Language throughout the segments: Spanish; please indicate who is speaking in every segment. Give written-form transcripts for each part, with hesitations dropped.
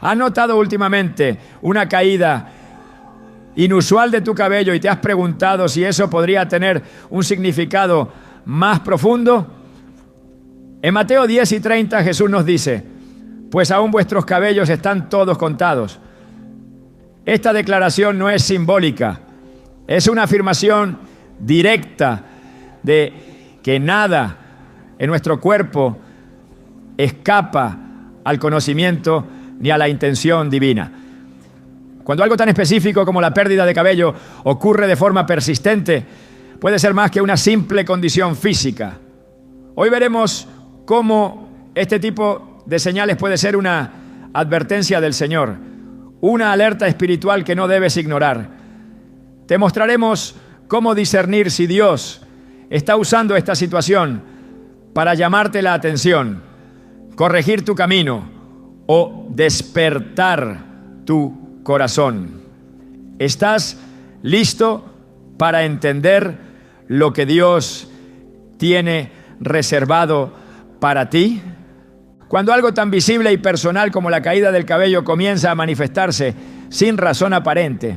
Speaker 1: ¿Has notado últimamente una caída inusual de tu cabello y te has preguntado si eso podría tener un significado más profundo? En Mateo 10 y 30 Jesús nos dice: pues aún vuestros cabellos están todos contados. Esta declaración no es simbólica, es una afirmación directa de que nada en nuestro cuerpo escapa al conocimiento ni a la intención divina. Cuando algo tan específico como la pérdida de cabello ocurre de forma persistente, puede ser más que una simple condición física. Hoy veremos cómo este tipo de señales puede ser una advertencia del Señor, una alerta espiritual que no debes ignorar. Te mostraremos cómo discernir si Dios está usando esta situación para llamarte la atención, corregir tu camino o despertar tu corazón. ¿Estás listo para entender lo que Dios tiene reservado para ti? Cuando algo tan visible y personal como la caída del cabello comienza a manifestarse sin razón aparente,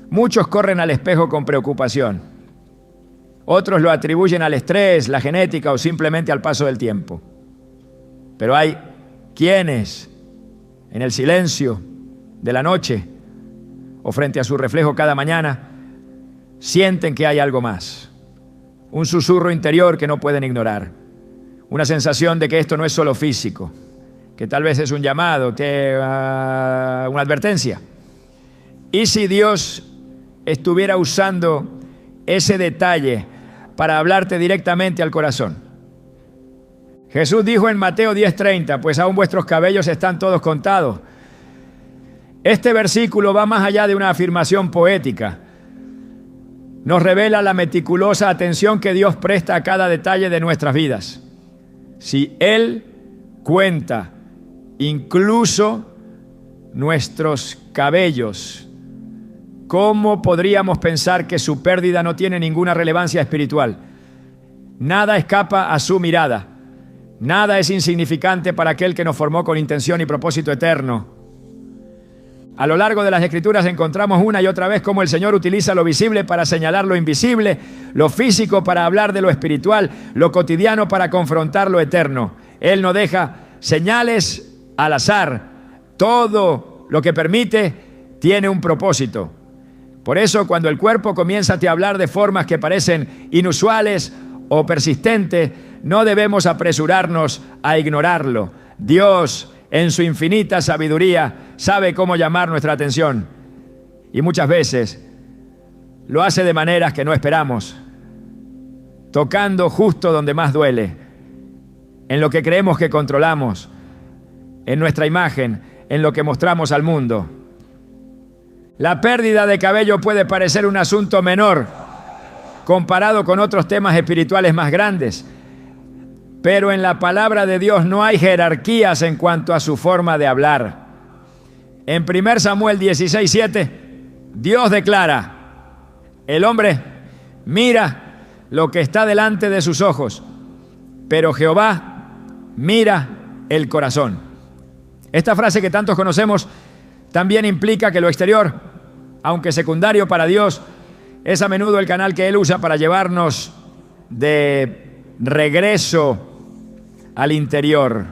Speaker 1: muchos corren al espejo con preocupación. Otros lo atribuyen al estrés, la genética o simplemente al paso del tiempo. Pero hay quienes, en el silencio de la noche o frente a su reflejo cada mañana, sienten que hay algo más. Un susurro interior que no pueden ignorar. Una sensación de que esto no es solo físico, que tal vez es un llamado, una advertencia. ¿Y si Dios estuviera usando ese detalle para hablarte directamente al corazón? Jesús dijo en Mateo 10:30, pues aún vuestros cabellos están todos contados. Este versículo va más allá de una afirmación poética. Nos revela la meticulosa atención que Dios presta a cada detalle de nuestras vidas. Si Él cuenta incluso nuestros cabellos, ¿cómo podríamos pensar que su pérdida no tiene ninguna relevancia espiritual? Nada escapa a su mirada. Nada es insignificante para aquel que nos formó con intención y propósito eterno. A lo largo de las Escrituras encontramos una y otra vez cómo el Señor utiliza lo visible para señalar lo invisible, lo físico para hablar de lo espiritual, lo cotidiano para confrontar lo eterno. Él no deja señales al azar. Todo lo que permite tiene un propósito. Por eso, cuando el cuerpo comienza a hablar de formas que parecen inusuales o persistentes, no debemos apresurarnos a ignorarlo. Dios, en su infinita sabiduría, sabe cómo llamar nuestra atención. Y muchas veces lo hace de maneras que no esperamos, tocando justo donde más duele, en lo que creemos que controlamos, en nuestra imagen, en lo que mostramos al mundo. La pérdida de cabello puede parecer un asunto menor comparado con otros temas espirituales más grandes, pero en la palabra de Dios no hay jerarquías en cuanto a su forma de hablar. En 1 Samuel 16:7, Dios declara: el hombre mira lo que está delante de sus ojos, pero Jehová mira el corazón. Esta frase que tantos conocemos también implica que lo exterior, aunque secundario para Dios, es a menudo el canal que Él usa para llevarnos de regreso al interior.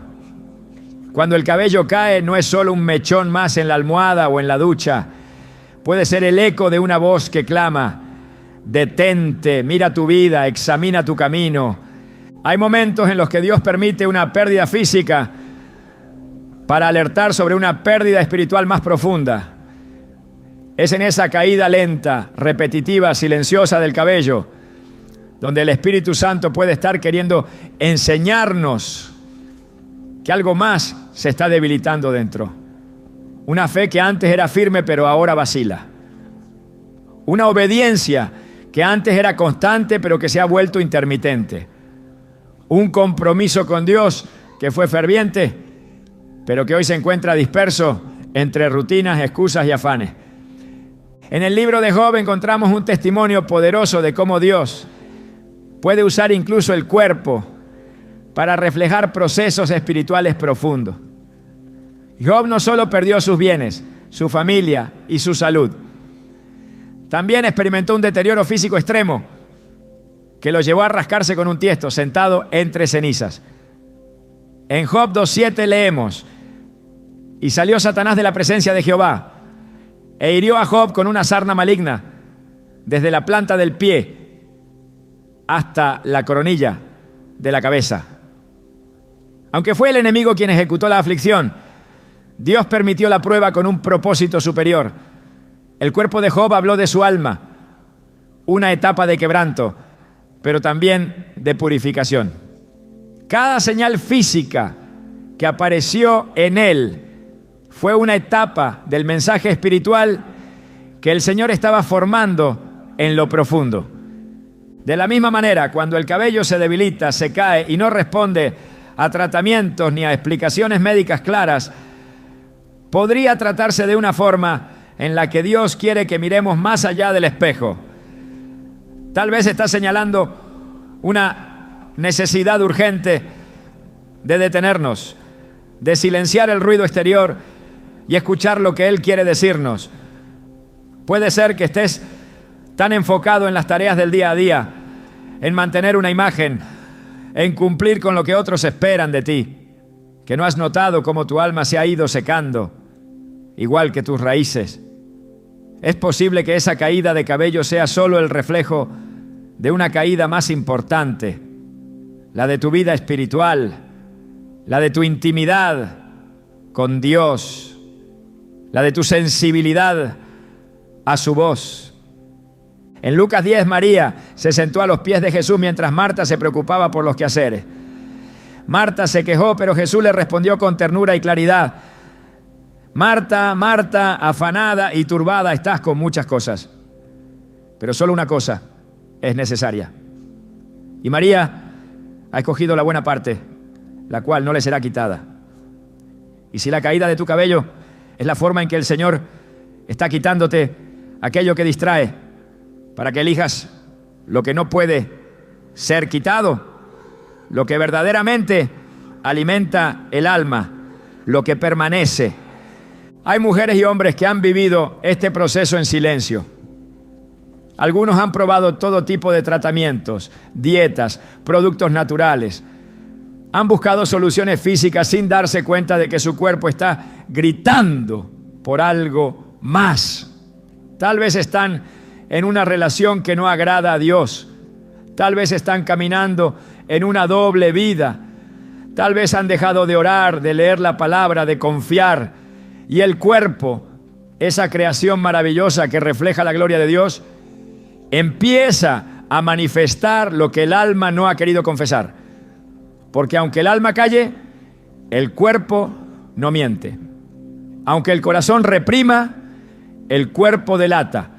Speaker 1: Cuando el cabello cae, no es solo un mechón más en la almohada o en la ducha. Puede ser el eco de una voz que clama: detente, mira tu vida, examina tu camino. Hay momentos en los que Dios permite una pérdida física para alertar sobre una pérdida espiritual más profunda. Es en esa caída lenta, repetitiva, silenciosa del cabello donde el Espíritu Santo puede estar queriendo enseñarnos que algo más se está debilitando dentro. Una fe que antes era firme pero ahora vacila. Una obediencia que antes era constante pero que se ha vuelto intermitente. Un compromiso con Dios que fue ferviente pero que hoy se encuentra disperso entre rutinas, excusas y afanes. En el libro de Job encontramos un testimonio poderoso de cómo Dios puede usar incluso el cuerpo para reflejar procesos espirituales profundos. Job no solo perdió sus bienes, su familia y su salud, también experimentó un deterioro físico extremo que lo llevó a rascarse con un tiesto sentado entre cenizas. En Job 2:7 leemos: y salió Satanás de la presencia de Jehová e hirió a Job con una sarna maligna desde la planta del pie hasta la coronilla de la cabeza. Aunque fue el enemigo quien ejecutó la aflicción, Dios permitió la prueba con un propósito superior. El cuerpo de Job habló de su alma, una etapa de quebranto, pero también de purificación. Cada señal física que apareció en él fue una etapa del mensaje espiritual que el Señor estaba formando en lo profundo. De la misma manera, cuando el cabello se debilita, se cae y no responde a tratamientos ni a explicaciones médicas claras, podría tratarse de una forma en la que Dios quiere que miremos más allá del espejo. Tal vez está señalando una necesidad urgente de detenernos, de silenciar el ruido exterior y escuchar lo que Él quiere decirnos. Puede ser que estés tan enfocado en las tareas del día a día, en mantener una imagen, en cumplir con lo que otros esperan de ti, que no has notado cómo tu alma se ha ido secando, igual que tus raíces. Es posible que esa caída de cabello sea solo el reflejo de una caída más importante, la de tu vida espiritual, la de tu intimidad con Dios, la de tu sensibilidad a su voz. En Lucas 10, María se sentó a los pies de Jesús mientras Marta se preocupaba por los quehaceres. Marta se quejó, pero Jesús le respondió con ternura y claridad: Marta, Marta, afanada y turbada estás con muchas cosas, pero solo una cosa es necesaria. Y María ha escogido la buena parte, la cual no le será quitada. Y si la caída de tu cabello es la forma en que el Señor está quitándote aquello que distrae, para que elijas lo que no puede ser quitado, lo que verdaderamente alimenta el alma, lo que permanece. Hay mujeres y hombres que han vivido este proceso en silencio. Algunos han probado todo tipo de tratamientos, dietas, productos naturales. Han buscado soluciones físicas sin darse cuenta de que su cuerpo está gritando por algo más. Tal vez están en una relación que no agrada a Dios. Tal vez están caminando en una doble vida. Tal vez han dejado de orar, de leer la palabra, de confiar. Y el cuerpo, esa creación maravillosa que refleja la gloria de Dios, empieza a manifestar lo que el alma no ha querido confesar. Porque aunque el alma calle, el cuerpo no miente. Aunque el corazón reprima, el cuerpo delata.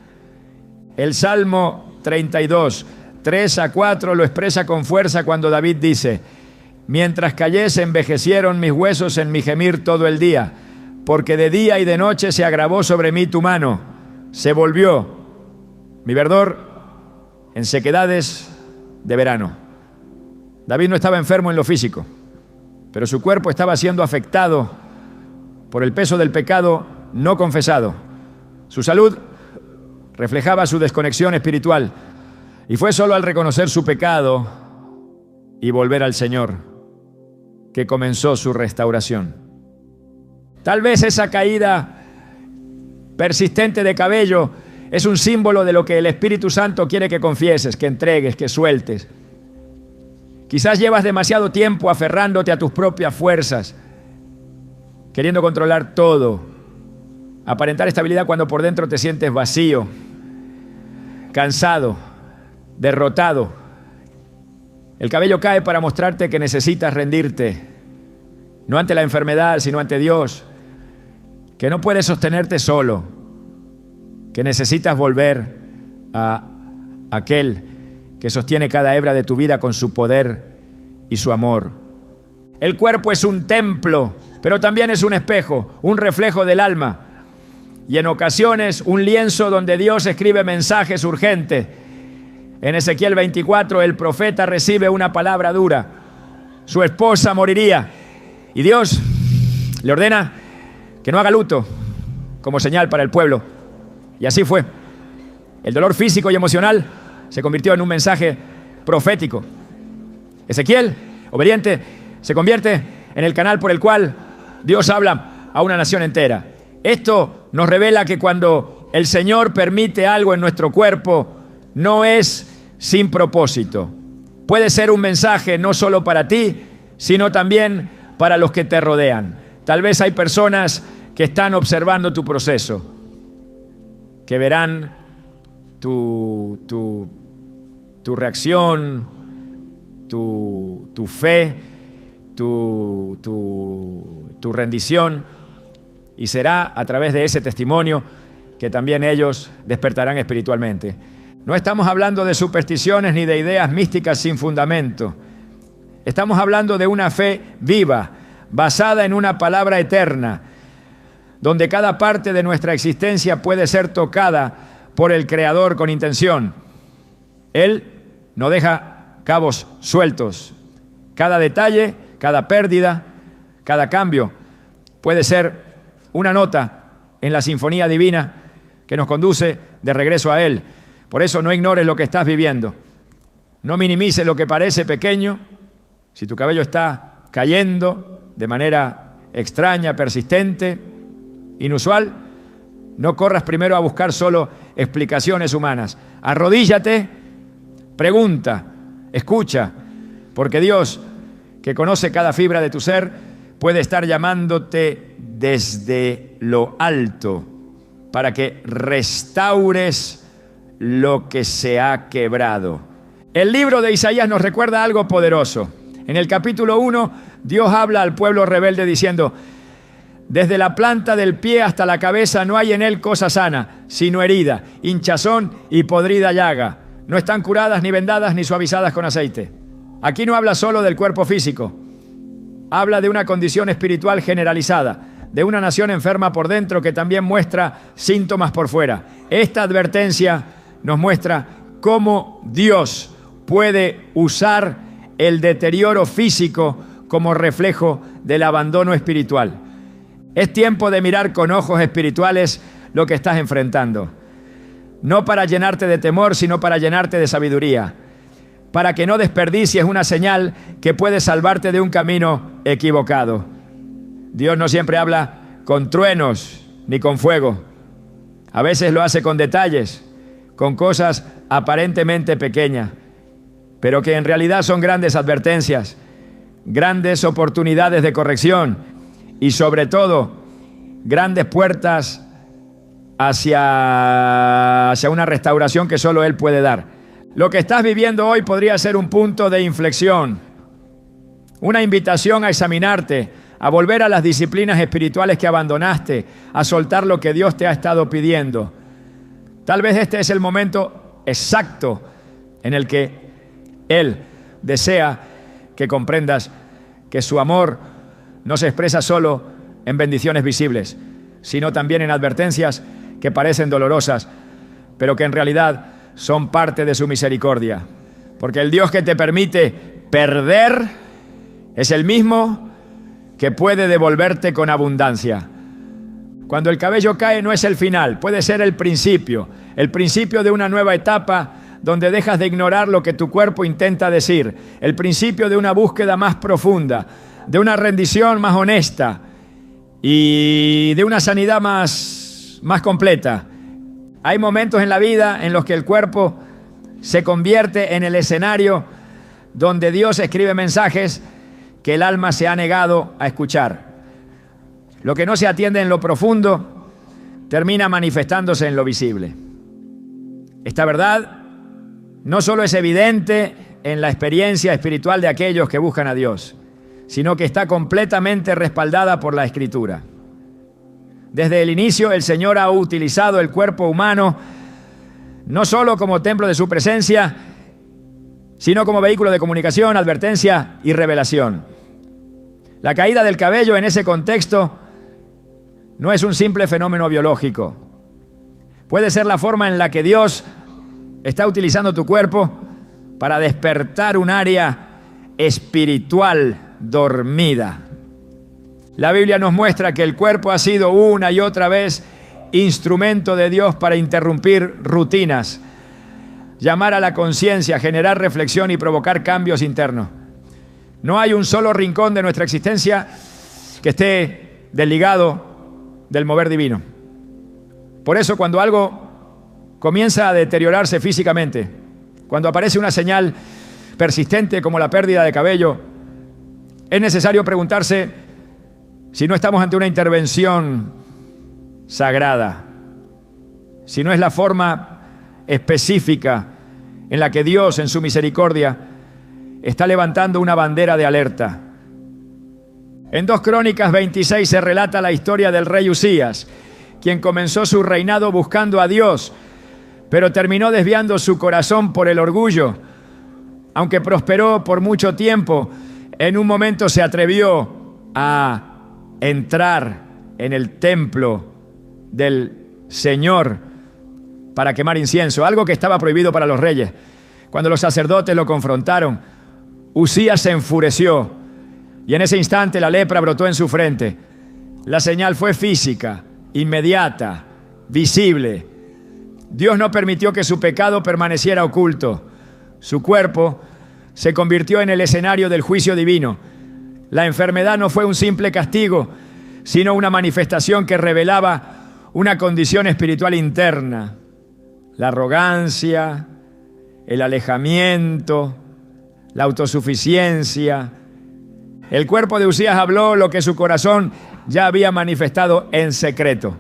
Speaker 1: El Salmo 32, 3-4 lo expresa con fuerza cuando David dice: mientras callé se envejecieron mis huesos en mi gemir todo el día, porque de día y de noche se agravó sobre mí tu mano, se volvió mi verdor en sequedades de verano. David no estaba enfermo en lo físico, pero su cuerpo estaba siendo afectado por el peso del pecado no confesado. Su salud reflejaba su desconexión espiritual, y fue solo al reconocer su pecado y volver al Señor que comenzó su restauración. Tal vez esa caída persistente de cabello es un símbolo de lo que el Espíritu Santo quiere que confieses, que entregues, que sueltes. Quizás llevas demasiado tiempo aferrándote a tus propias fuerzas, queriendo controlar todo, aparentar estabilidad cuando por dentro te sientes vacío, cansado, derrotado. El cabello cae para mostrarte que necesitas rendirte, no ante la enfermedad, sino ante Dios, que no puedes sostenerte solo, que necesitas volver a aquel que sostiene cada hebra de tu vida con su poder y su amor. El cuerpo es un templo, pero también es un espejo, un reflejo del alma, y en ocasiones un lienzo donde Dios escribe mensajes urgentes. En Ezequiel 24 el profeta recibe una palabra dura: su esposa moriría, y Dios le ordena que no haga luto como señal para el pueblo. Y así fue. El dolor físico y emocional se convirtió en un mensaje profético. Ezequiel, obediente, se convierte en el canal por el cual Dios habla a una nación entera. Esto nos revela que cuando el Señor permite algo en nuestro cuerpo, no es sin propósito. Puede ser un mensaje no solo para ti, sino también para los que te rodean. Tal vez hay personas que están observando tu proceso, que verán tu reacción, tu fe, tu rendición, y será a través de ese testimonio que también ellos despertarán espiritualmente. No estamos hablando de supersticiones ni de ideas místicas sin fundamento. Estamos hablando de una fe viva, basada en una palabra eterna, donde cada parte de nuestra existencia puede ser tocada por el Creador con intención. Él no deja cabos sueltos. Cada detalle, cada pérdida, cada cambio puede ser una nota en la sinfonía divina que nos conduce de regreso a Él. Por eso no ignores lo que estás viviendo. No minimices lo que parece pequeño. Si tu cabello está cayendo de manera extraña, persistente, inusual, no corras primero a buscar solo explicaciones humanas. Arrodíllate, pregunta, escucha, porque Dios, que conoce cada fibra de tu ser, puede estar llamándote desde lo alto para que restaures lo que se ha quebrado. El libro de Isaías nos recuerda algo poderoso. En el capítulo 1, Dios habla al pueblo rebelde diciendo: desde la planta del pie hasta la cabeza no hay en él cosa sana, sino herida, hinchazón y podrida llaga. No están curadas, ni vendadas, ni suavizadas con aceite. Aquí no habla solo del cuerpo físico. Habla de una condición espiritual generalizada, de una nación enferma por dentro que también muestra síntomas por fuera. Esta advertencia nos muestra cómo Dios puede usar el deterioro físico como reflejo del abandono espiritual. Es tiempo de mirar con ojos espirituales lo que estás enfrentando. No para llenarte de temor, sino para llenarte de sabiduría. Para que no desperdicies una señal que puede salvarte de un camino equivocado. Dios no siempre habla con truenos ni con fuego. A veces lo hace con detalles, con cosas aparentemente pequeñas, pero que en realidad son grandes advertencias, grandes oportunidades de corrección y sobre todo grandes puertas hacia una restauración que solo Él puede dar. Lo que estás viviendo hoy podría ser un punto de inflexión, una invitación a examinarte, a volver a las disciplinas espirituales que abandonaste, a soltar lo que Dios te ha estado pidiendo. Tal vez este es el momento exacto en el que Él desea que comprendas que su amor no se expresa solo en bendiciones visibles, sino también en advertencias que parecen dolorosas, pero que en realidad son parte de su misericordia. Porque el Dios que te permite perder es el mismo que puede devolverte con abundancia. Cuando el cabello cae no es el final, puede ser el principio de una nueva etapa donde dejas de ignorar lo que tu cuerpo intenta decir, el principio de una búsqueda más profunda, de una rendición más honesta y de una sanidad más completa. Hay momentos en la vida en los que el cuerpo se convierte en el escenario donde Dios escribe mensajes que el alma se ha negado a escuchar. Lo que no se atiende en lo profundo termina manifestándose en lo visible. Esta verdad no solo es evidente en la experiencia espiritual de aquellos que buscan a Dios, sino que está completamente respaldada por la Escritura. Desde el inicio, el Señor ha utilizado el cuerpo humano no solo como templo de su presencia, sino como vehículo de comunicación, advertencia y revelación. La caída del cabello en ese contexto no es un simple fenómeno biológico. Puede ser la forma en la que Dios está utilizando tu cuerpo para despertar un área espiritual dormida. La Biblia nos muestra que el cuerpo ha sido una y otra vez instrumento de Dios para interrumpir rutinas, llamar a la conciencia, generar reflexión y provocar cambios internos. No hay un solo rincón de nuestra existencia que esté desligado del mover divino. Por eso, cuando algo comienza a deteriorarse físicamente, cuando aparece una señal persistente como la pérdida de cabello, es necesario preguntarse si no estamos ante una intervención sagrada, si no es la forma específica en la que Dios, en su misericordia, está levantando una bandera de alerta. En 2 Crónicas 26 se relata la historia del rey Usías, quien comenzó su reinado buscando a Dios, pero terminó desviando su corazón por el orgullo. Aunque prosperó por mucho tiempo, en un momento se atrevió a entrar en el templo del Señor para quemar incienso, algo que estaba prohibido para los reyes. Cuando los sacerdotes lo confrontaron, Usías se enfureció y en ese instante la lepra brotó en su frente. La señal fue física, inmediata, visible. Dios no permitió que su pecado permaneciera oculto. Su cuerpo se convirtió en el escenario del juicio divino. La enfermedad no fue un simple castigo, sino una manifestación que revelaba una condición espiritual interna. La arrogancia, el alejamiento, la autosuficiencia. El cuerpo de Usías habló lo que su corazón ya había manifestado en secreto.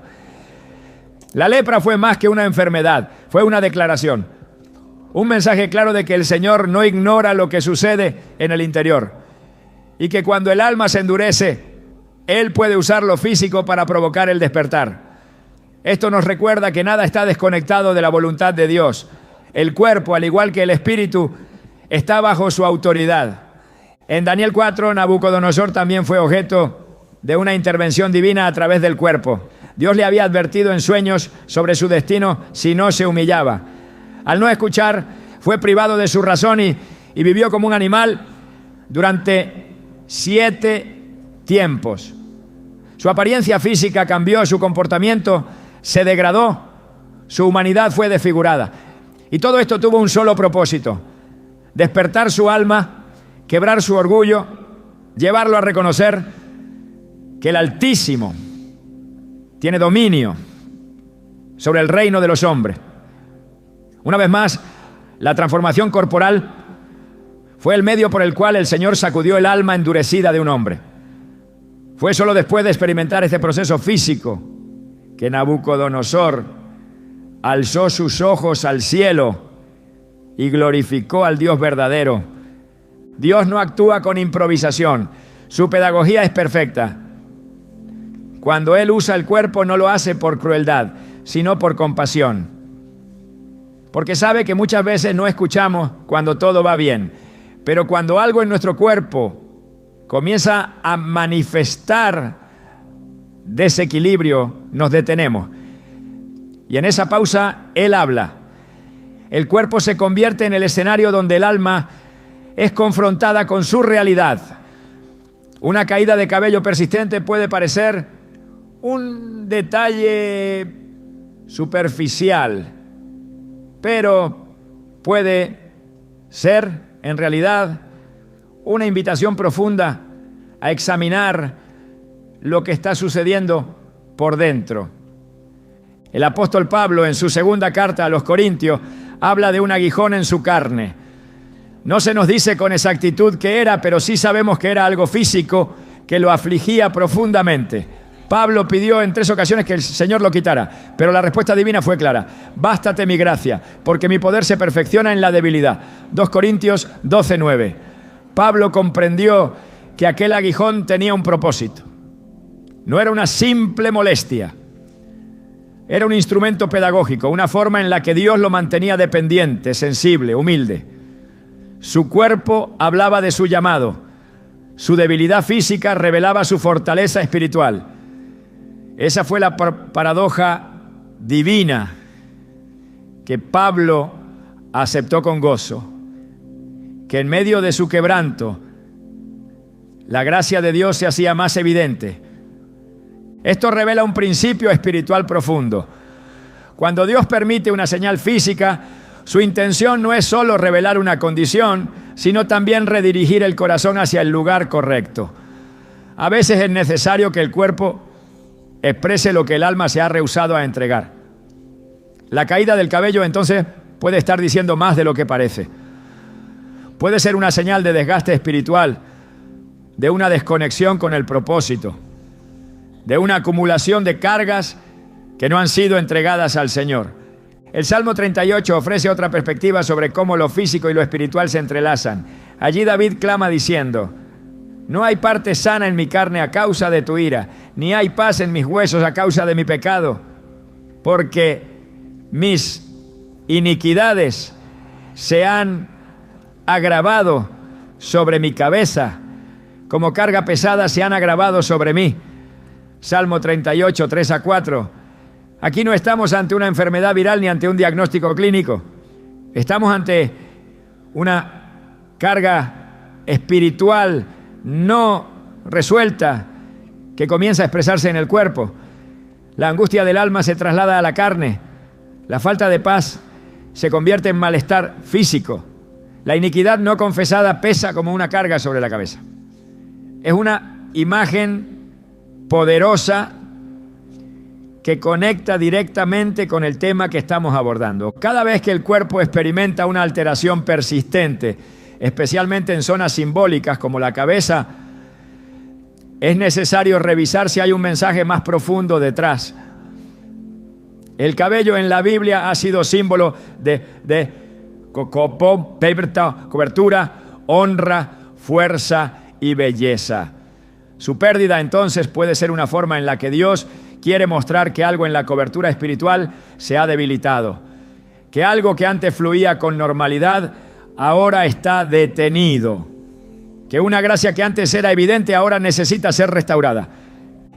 Speaker 1: La lepra fue más que una enfermedad, fue una declaración. Un mensaje claro de que el Señor no ignora lo que sucede en el interior y que cuando el alma se endurece, Él puede usar lo físico para provocar el despertar. Esto nos recuerda que nada está desconectado de la voluntad de Dios. El cuerpo, al igual que el espíritu, está bajo su autoridad. En Daniel 4, Nabucodonosor también fue objeto de una intervención divina a través del cuerpo. Dios le había advertido en sueños sobre su destino si no se humillaba. Al no escuchar, fue privado de su razón y vivió como un animal durante 7 tiempos. Su apariencia física cambió, su comportamiento se degradó, su humanidad fue desfigurada. Y todo esto tuvo un solo propósito: despertar su alma, quebrar su orgullo, llevarlo a reconocer que el Altísimo tiene dominio sobre el reino de los hombres. Una vez más, la transformación corporal fue el medio por el cual el Señor sacudió el alma endurecida de un hombre. Fue solo después de experimentar este proceso físico que Nabucodonosor alzó sus ojos al cielo y glorificó al Dios verdadero. Dios no actúa con improvisación. Su pedagogía es perfecta. Cuando Él usa el cuerpo, no lo hace por crueldad, sino por compasión. Porque sabe que muchas veces no escuchamos cuando todo va bien. Pero cuando algo en nuestro cuerpo comienza a manifestar desequilibrio, nos detenemos. Y en esa pausa, Él habla. El cuerpo se convierte en el escenario donde el alma es confrontada con su realidad. Una caída de cabello persistente puede parecer un detalle superficial, pero puede ser, en realidad, una invitación profunda a examinar lo que está sucediendo por dentro. El apóstol Pablo, en su segunda carta a los Corintios, habla de un aguijón en su carne. No se nos dice con exactitud qué era, pero sí sabemos que era algo físico que lo afligía profundamente. Pablo pidió en 3 ocasiones que el Señor lo quitara, pero la respuesta divina fue clara: bástate mi gracia, porque mi poder se perfecciona en la debilidad. 2 Corintios 12:9. Pablo comprendió que aquel aguijón tenía un propósito. No era una simple molestia. Era un instrumento pedagógico, una forma en la que Dios lo mantenía dependiente, sensible, humilde. Su cuerpo hablaba de su llamado. Su debilidad física revelaba su fortaleza espiritual. Esa fue la paradoja divina que Pablo aceptó con gozo. Que en medio de su quebranto, la gracia de Dios se hacía más evidente. Esto revela un principio espiritual profundo. Cuando Dios permite una señal física, su intención no es solo revelar una condición, sino también redirigir el corazón hacia el lugar correcto. A veces es necesario que el cuerpo exprese lo que el alma se ha rehusado a entregar. La caída del cabello entonces puede estar diciendo más de lo que parece. Puede ser una señal de desgaste espiritual, de una desconexión con el propósito, de una acumulación de cargas que no han sido entregadas al Señor. El Salmo 38 ofrece otra perspectiva sobre cómo lo físico y lo espiritual se entrelazan. Allí David clama diciendo: no hay parte sana en mi carne a causa de tu ira, ni hay paz en mis huesos a causa de mi pecado, porque mis iniquidades se han agravado sobre mi cabeza, como carga pesada se han agravado sobre mí. Salmo 38, 3-4. Aquí no estamos ante una enfermedad viral ni ante un diagnóstico clínico. Estamos ante una carga espiritual no resuelta que comienza a expresarse en el cuerpo. La angustia del alma se traslada a la carne. La falta de paz se convierte en malestar físico. La iniquidad no confesada pesa como una carga sobre la cabeza. Es una imagen poderosa que conecta directamente con el tema que estamos abordando. Cada vez que el cuerpo experimenta una alteración persistente, especialmente en zonas simbólicas como la cabeza, es necesario revisar si hay un mensaje más profundo detrás. El cabello en la Biblia ha sido símbolo de cobertura, honra, fuerza y belleza. Su pérdida entonces puede ser una forma en la que Dios quiere mostrar que algo en la cobertura espiritual se ha debilitado, que algo que antes fluía con normalidad ahora está detenido, que una gracia que antes era evidente ahora necesita ser restaurada.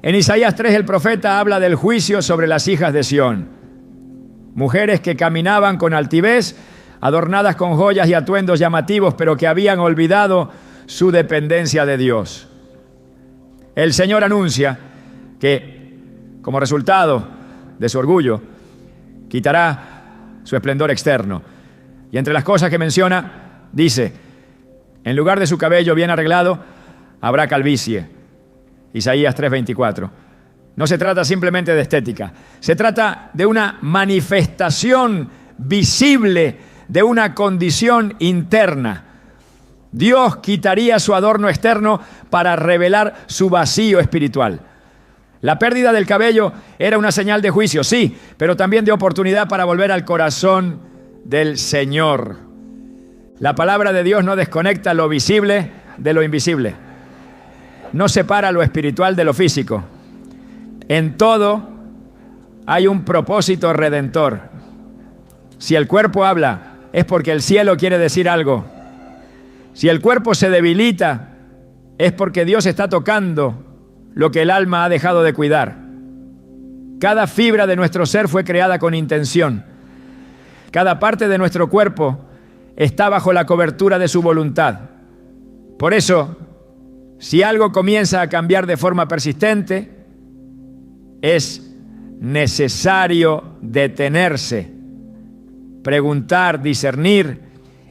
Speaker 1: En Isaías 3 el profeta habla del juicio sobre las hijas de Sión, mujeres que caminaban con altivez, adornadas con joyas y atuendos llamativos, pero que habían olvidado su dependencia de Dios. El Señor anuncia que, como resultado de su orgullo, quitará su esplendor externo. Y entre las cosas que menciona, dice: en lugar de su cabello bien arreglado, habrá calvicie. Isaías 3:24. No se trata simplemente de estética, se trata de una manifestación visible de una condición interna. Dios quitaría su adorno externo para revelar su vacío espiritual. La pérdida del cabello era una señal de juicio, sí, pero también de oportunidad para volver al corazón del Señor. La palabra de Dios no desconecta lo visible de lo invisible. No separa lo espiritual de lo físico. En todo hay un propósito redentor. Si el cuerpo habla, es porque el cielo quiere decir algo. Si el cuerpo se debilita, es porque Dios está tocando lo que el alma ha dejado de cuidar. Cada fibra de nuestro ser fue creada con intención. Cada parte de nuestro cuerpo está bajo la cobertura de su voluntad. Por eso, si algo comienza a cambiar de forma persistente, es necesario detenerse, preguntar, discernir.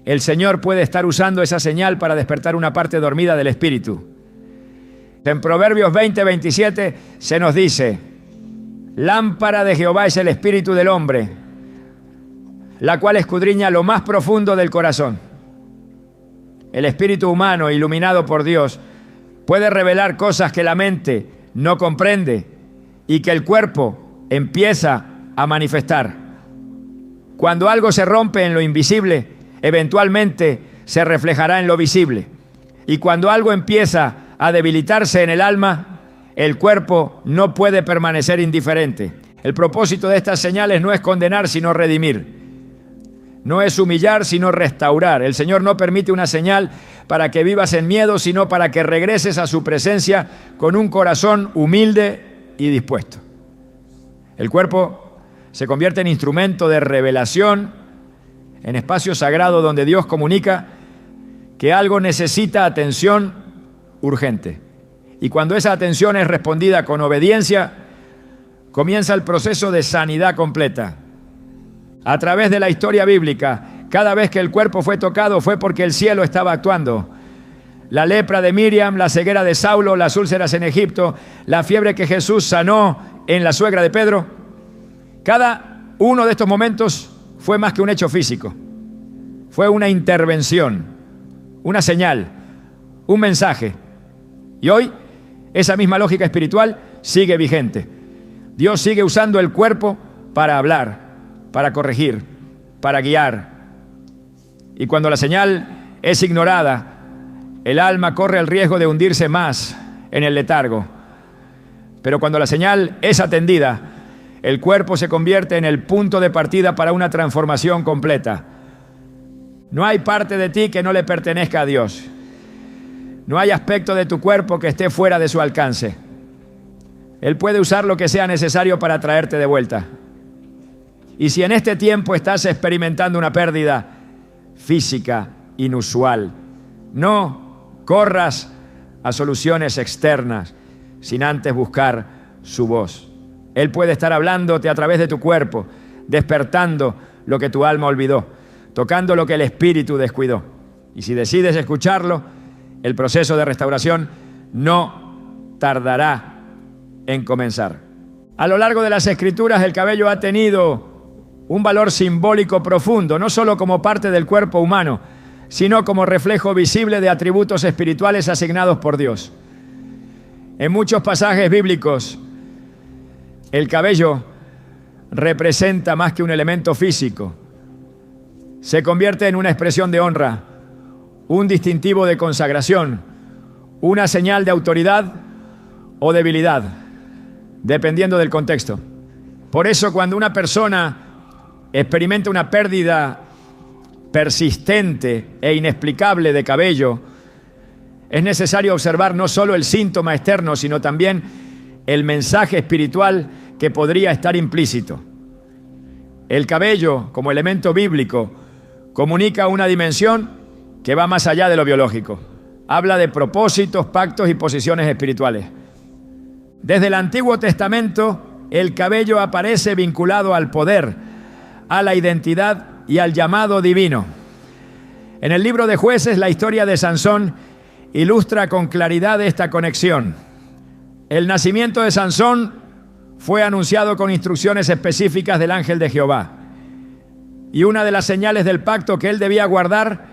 Speaker 1: El Señor puede estar usando esa señal para despertar una parte dormida del espíritu. En Proverbios 20:27 se nos dice: lámpara de Jehová es el espíritu del hombre, la cual escudriña lo más profundo del corazón. El espíritu humano, iluminado por Dios, puede revelar cosas que la mente no comprende y que el cuerpo empieza a manifestar. Cuando algo se rompe en lo invisible, eventualmente se reflejará en lo visible. Y cuando algo empieza a debilitarse en el alma, el cuerpo no puede permanecer indiferente. El propósito de estas señales no es condenar, sino redimir. No es humillar, sino restaurar. El Señor no permite una señal para que vivas en miedo, sino para que regreses a su presencia con un corazón humilde y dispuesto. El cuerpo se convierte en instrumento de revelación, en espacio sagrado donde Dios comunica que algo necesita atención urgente. Y cuando esa atención es respondida con obediencia, comienza el proceso de sanidad completa. A través de la historia bíblica, cada vez que el cuerpo fue tocado fue porque el cielo estaba actuando. La lepra de Miriam, la ceguera de Saulo, las úlceras en Egipto, la fiebre que Jesús sanó en la suegra de Pedro. Cada uno de estos momentos fue más que un hecho físico. Fue una intervención, una señal, un mensaje. Y hoy esa misma lógica espiritual sigue vigente. Dios sigue usando el cuerpo para hablar, para corregir, para guiar. Y cuando la señal es ignorada, el alma corre el riesgo de hundirse más en el letargo. Pero cuando la señal es atendida, el cuerpo se convierte en el punto de partida para una transformación completa. No hay parte de ti que no le pertenezca a Dios. No hay aspecto de tu cuerpo que esté fuera de su alcance. Él puede usar lo que sea necesario para traerte de vuelta. Y si en este tiempo estás experimentando una pérdida física inusual, no corras a soluciones externas sin antes buscar su voz. Él puede estar hablándote a través de tu cuerpo, despertando lo que tu alma olvidó, tocando lo que el espíritu descuidó. Y si decides escucharlo, el proceso de restauración no tardará en comenzar. A lo largo de las Escrituras, el cabello ha tenido un valor simbólico profundo, no solo como parte del cuerpo humano, sino como reflejo visible de atributos espirituales asignados por Dios. En muchos pasajes bíblicos, el cabello representa más que un elemento físico. Se convierte en una expresión de honra, un distintivo de consagración, una señal de autoridad o debilidad, dependiendo del contexto. Por eso, cuando una persona experimenta una pérdida persistente e inexplicable de cabello, es necesario observar no solo el síntoma externo, sino también el mensaje espiritual que podría estar implícito. El cabello, como elemento bíblico, comunica una dimensión que va más allá de lo biológico. Habla de propósitos, pactos y posiciones espirituales. Desde el Antiguo Testamento, el cabello aparece vinculado al poder, a la identidad y al llamado divino. En el libro de Jueces, la historia de Sansón ilustra con claridad esta conexión. El nacimiento de Sansón fue anunciado con instrucciones específicas del ángel de Jehová. Y una de las señales del pacto que él debía guardar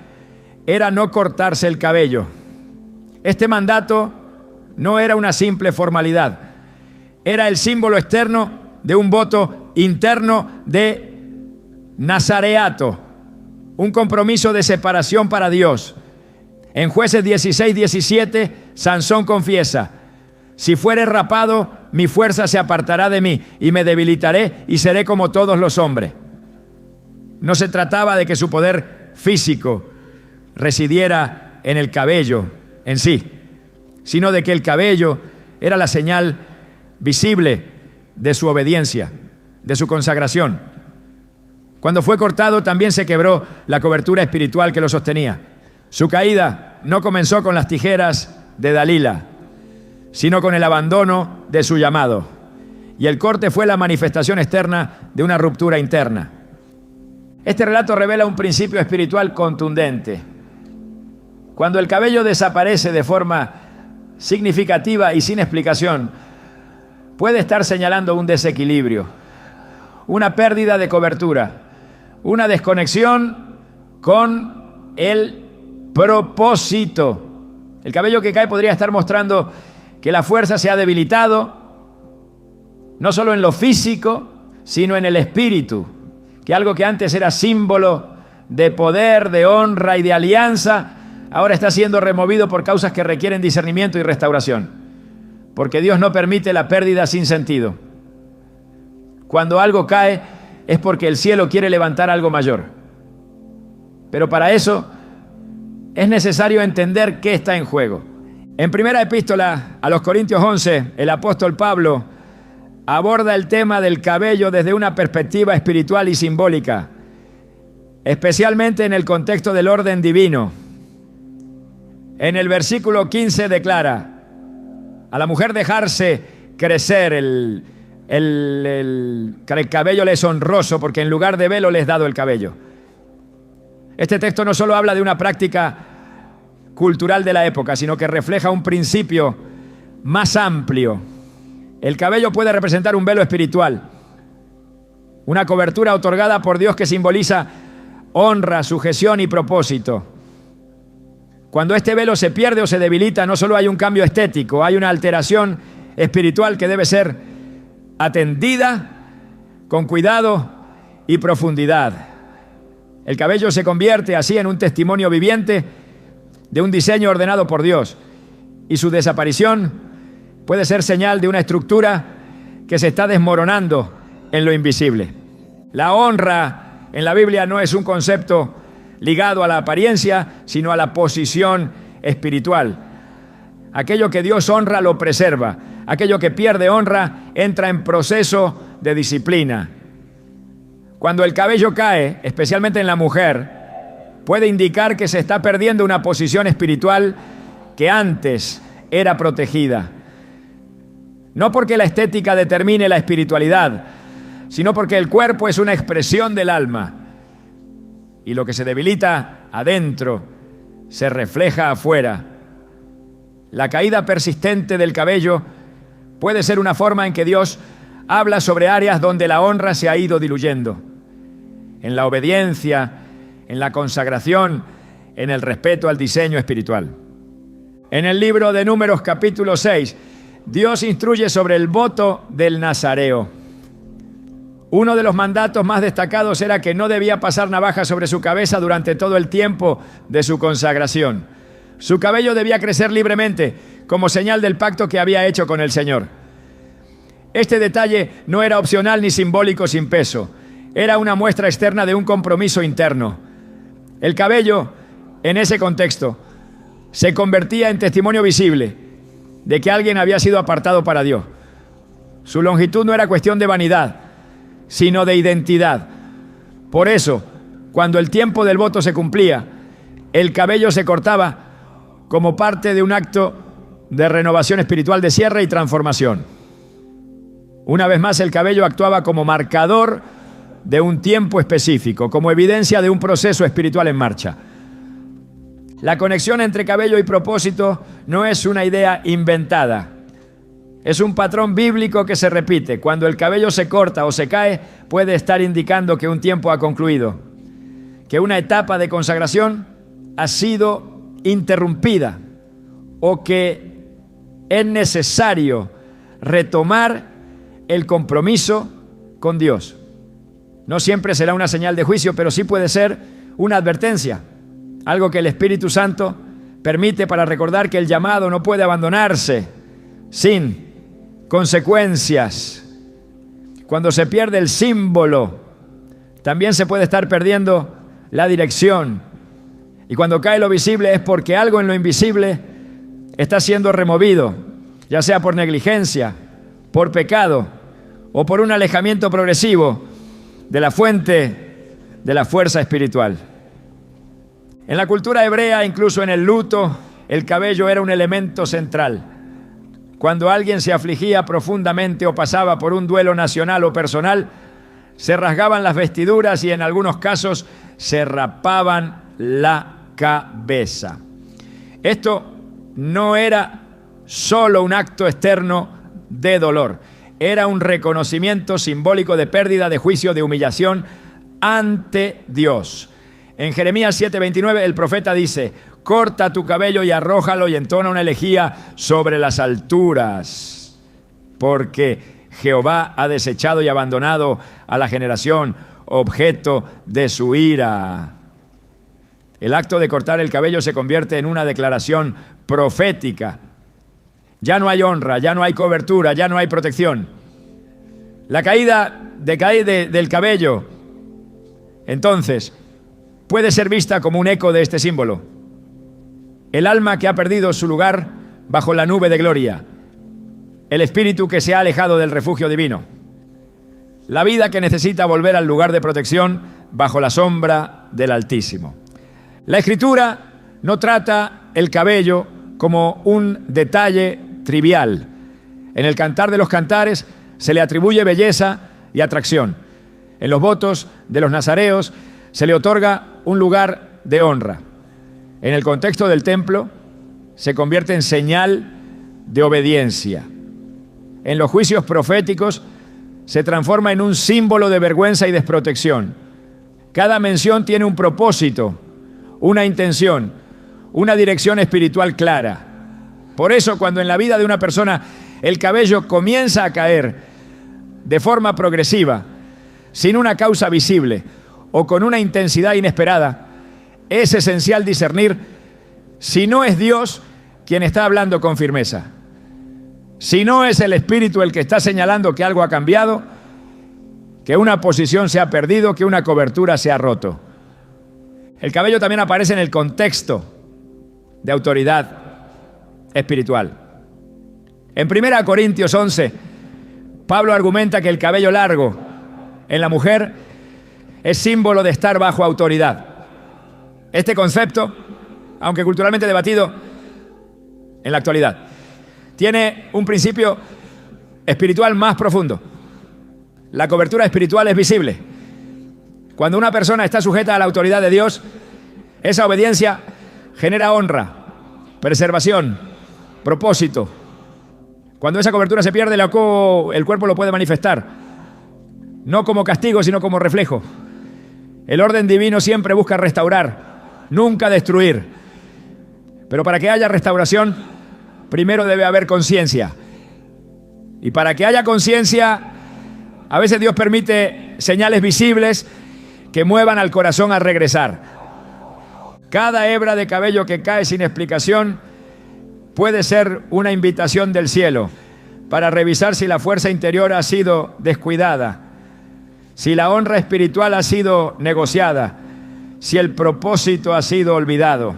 Speaker 1: era no cortarse el cabello. Este mandato no era una simple formalidad, era el símbolo externo de un voto interno de nazareato, un compromiso de separación para Dios. En Jueces 16:17, Sansón confiesa: si fuere rapado, mi fuerza se apartará de mí y me debilitaré y seré como todos los hombres. No se trataba de que su poder físico residiera en el cabello en sí, sino de que el cabello era la señal visible de su obediencia, de su consagración. Cuando fue cortado, también se quebró la cobertura espiritual que lo sostenía. Su caída no comenzó con las tijeras de Dalila, sino con el abandono de su llamado. Y el corte fue la manifestación externa de una ruptura interna. Este relato revela un principio espiritual contundente. Cuando el cabello desaparece de forma significativa y sin explicación, puede estar señalando un desequilibrio, una pérdida de cobertura, una desconexión con el propósito. El cabello que cae podría estar mostrando que la fuerza se ha debilitado, no solo en lo físico, sino en el espíritu, que algo que antes era símbolo de poder, de honra y de alianza, ahora está siendo removido por causas que requieren discernimiento y restauración, porque Dios no permite la pérdida sin sentido. Cuando algo cae es porque el cielo quiere levantar algo mayor, pero para eso es necesario entender qué está en juego. En primera epístola a los Corintios 11, el apóstol Pablo aborda el tema del cabello desde una perspectiva espiritual y simbólica, especialmente en el contexto del orden divino. En el versículo 15 declara: a la mujer dejarse crecer el cabello le es honroso, porque en lugar de velo le es dado el cabello. Este texto no solo habla de una práctica cultural de la época, sino que refleja un principio más amplio. El cabello puede representar un velo espiritual, una cobertura otorgada por Dios que simboliza honra, sujeción y propósito. Cuando este velo se pierde o se debilita, no solo hay un cambio estético, hay una alteración espiritual que debe ser atendida con cuidado y profundidad. El cabello se convierte así en un testimonio viviente de un diseño ordenado por Dios, y su desaparición puede ser señal de una estructura que se está desmoronando en lo invisible. La honra en la Biblia no es un concepto ligado a la apariencia, sino a la posición espiritual. Aquello que Dios honra lo preserva. Aquello que pierde honra entra en proceso de disciplina. Cuando el cabello cae, especialmente en la mujer, puede indicar que se está perdiendo una posición espiritual que antes era protegida. No porque la estética determine la espiritualidad, sino porque el cuerpo es una expresión del alma. Y lo que se debilita adentro se refleja afuera. La caída persistente del cabello puede ser una forma en que Dios habla sobre áreas donde la honra se ha ido diluyendo. En la obediencia, en la consagración, en el respeto al diseño espiritual. En el libro de Números capítulo 6, Dios instruye sobre el voto del nazareo. Uno de los mandatos más destacados era que no debía pasar navaja sobre su cabeza durante todo el tiempo de su consagración. Su cabello debía crecer libremente, como señal del pacto que había hecho con el Señor. Este detalle no era opcional ni simbólico sin peso. Era una muestra externa de un compromiso interno. El cabello, en ese contexto, se convertía en testimonio visible de que alguien había sido apartado para Dios. Su longitud no era cuestión de vanidad, sino de identidad. Por eso, cuando el tiempo del voto se cumplía, el cabello se cortaba como parte de un acto de renovación espiritual, de cierre y transformación. Una vez más, el cabello actuaba como marcador de un tiempo específico, como evidencia de un proceso espiritual en marcha. La conexión entre cabello y propósito no es una idea inventada. Es un patrón bíblico que se repite. Cuando el cabello se corta o se cae, puede estar indicando que un tiempo ha concluido, que una etapa de consagración ha sido interrumpida o que es necesario retomar el compromiso con Dios. No siempre será una señal de juicio, pero sí puede ser una advertencia, algo que el Espíritu Santo permite para recordar que el llamado no puede abandonarse sin consecuencias. Cuando se pierde el símbolo, también se puede estar perdiendo la dirección. Y cuando cae lo visible es porque algo en lo invisible está siendo removido, ya sea por negligencia, por pecado o por un alejamiento progresivo de la fuente de la fuerza espiritual. En la cultura hebrea, incluso en el luto, el cabello era un elemento central. Cuando alguien se afligía profundamente o pasaba por un duelo nacional o personal, se rasgaban las vestiduras y en algunos casos se rapaban la cabeza. Esto no era solo un acto externo de dolor, era un reconocimiento simbólico de pérdida, de juicio, de humillación ante Dios. En Jeremías 7:29 el profeta dice: corta tu cabello y arrójalo, y entona una elegía sobre las alturas, porque Jehová ha desechado y abandonado a la generación objeto de su ira. El acto de cortar el cabello se convierte en una declaración profética. Ya no hay honra, ya no hay cobertura, ya no hay protección. La caída del cabello, entonces, puede ser vista como un eco de este símbolo. El alma que ha perdido su lugar bajo la nube de gloria. El espíritu que se ha alejado del refugio divino. La vida que necesita volver al lugar de protección bajo la sombra del Altísimo. La Escritura no trata el cabello como un detalle trivial. En el Cantar de los Cantares se le atribuye belleza y atracción. En los votos de los nazareos se le otorga un lugar de honra. En el contexto del templo se convierte en señal de obediencia. En los juicios proféticos se transforma en un símbolo de vergüenza y desprotección. Cada mención tiene un propósito, una intención, una dirección espiritual clara. Por eso, cuando en la vida de una persona el cabello comienza a caer de forma progresiva, sin una causa visible o con una intensidad inesperada, es esencial discernir si no es Dios quien está hablando con firmeza, si no es el Espíritu el que está señalando que algo ha cambiado, que una posición se ha perdido, que una cobertura se ha roto. El cabello también aparece en el contexto de autoridad espiritual. En 1 Corintios 11, Pablo argumenta que el cabello largo en la mujer es símbolo de estar bajo autoridad. Este concepto, aunque culturalmente debatido en la actualidad, tiene un principio espiritual más profundo. La cobertura espiritual es visible. Cuando una persona está sujeta a la autoridad de Dios, esa obediencia genera honra, preservación, propósito. Cuando esa cobertura se pierde, el cuerpo lo puede manifestar, no como castigo, sino como reflejo. El orden divino siempre busca restaurar, nunca destruir. Pero para que haya restauración, primero debe haber conciencia. Y para que haya conciencia, a veces Dios permite señales visibles que muevan al corazón a regresar. Cada hebra de cabello que cae sin explicación puede ser una invitación del cielo para revisar si la fuerza interior ha sido descuidada, si la honra espiritual ha sido negociada, si el propósito ha sido olvidado.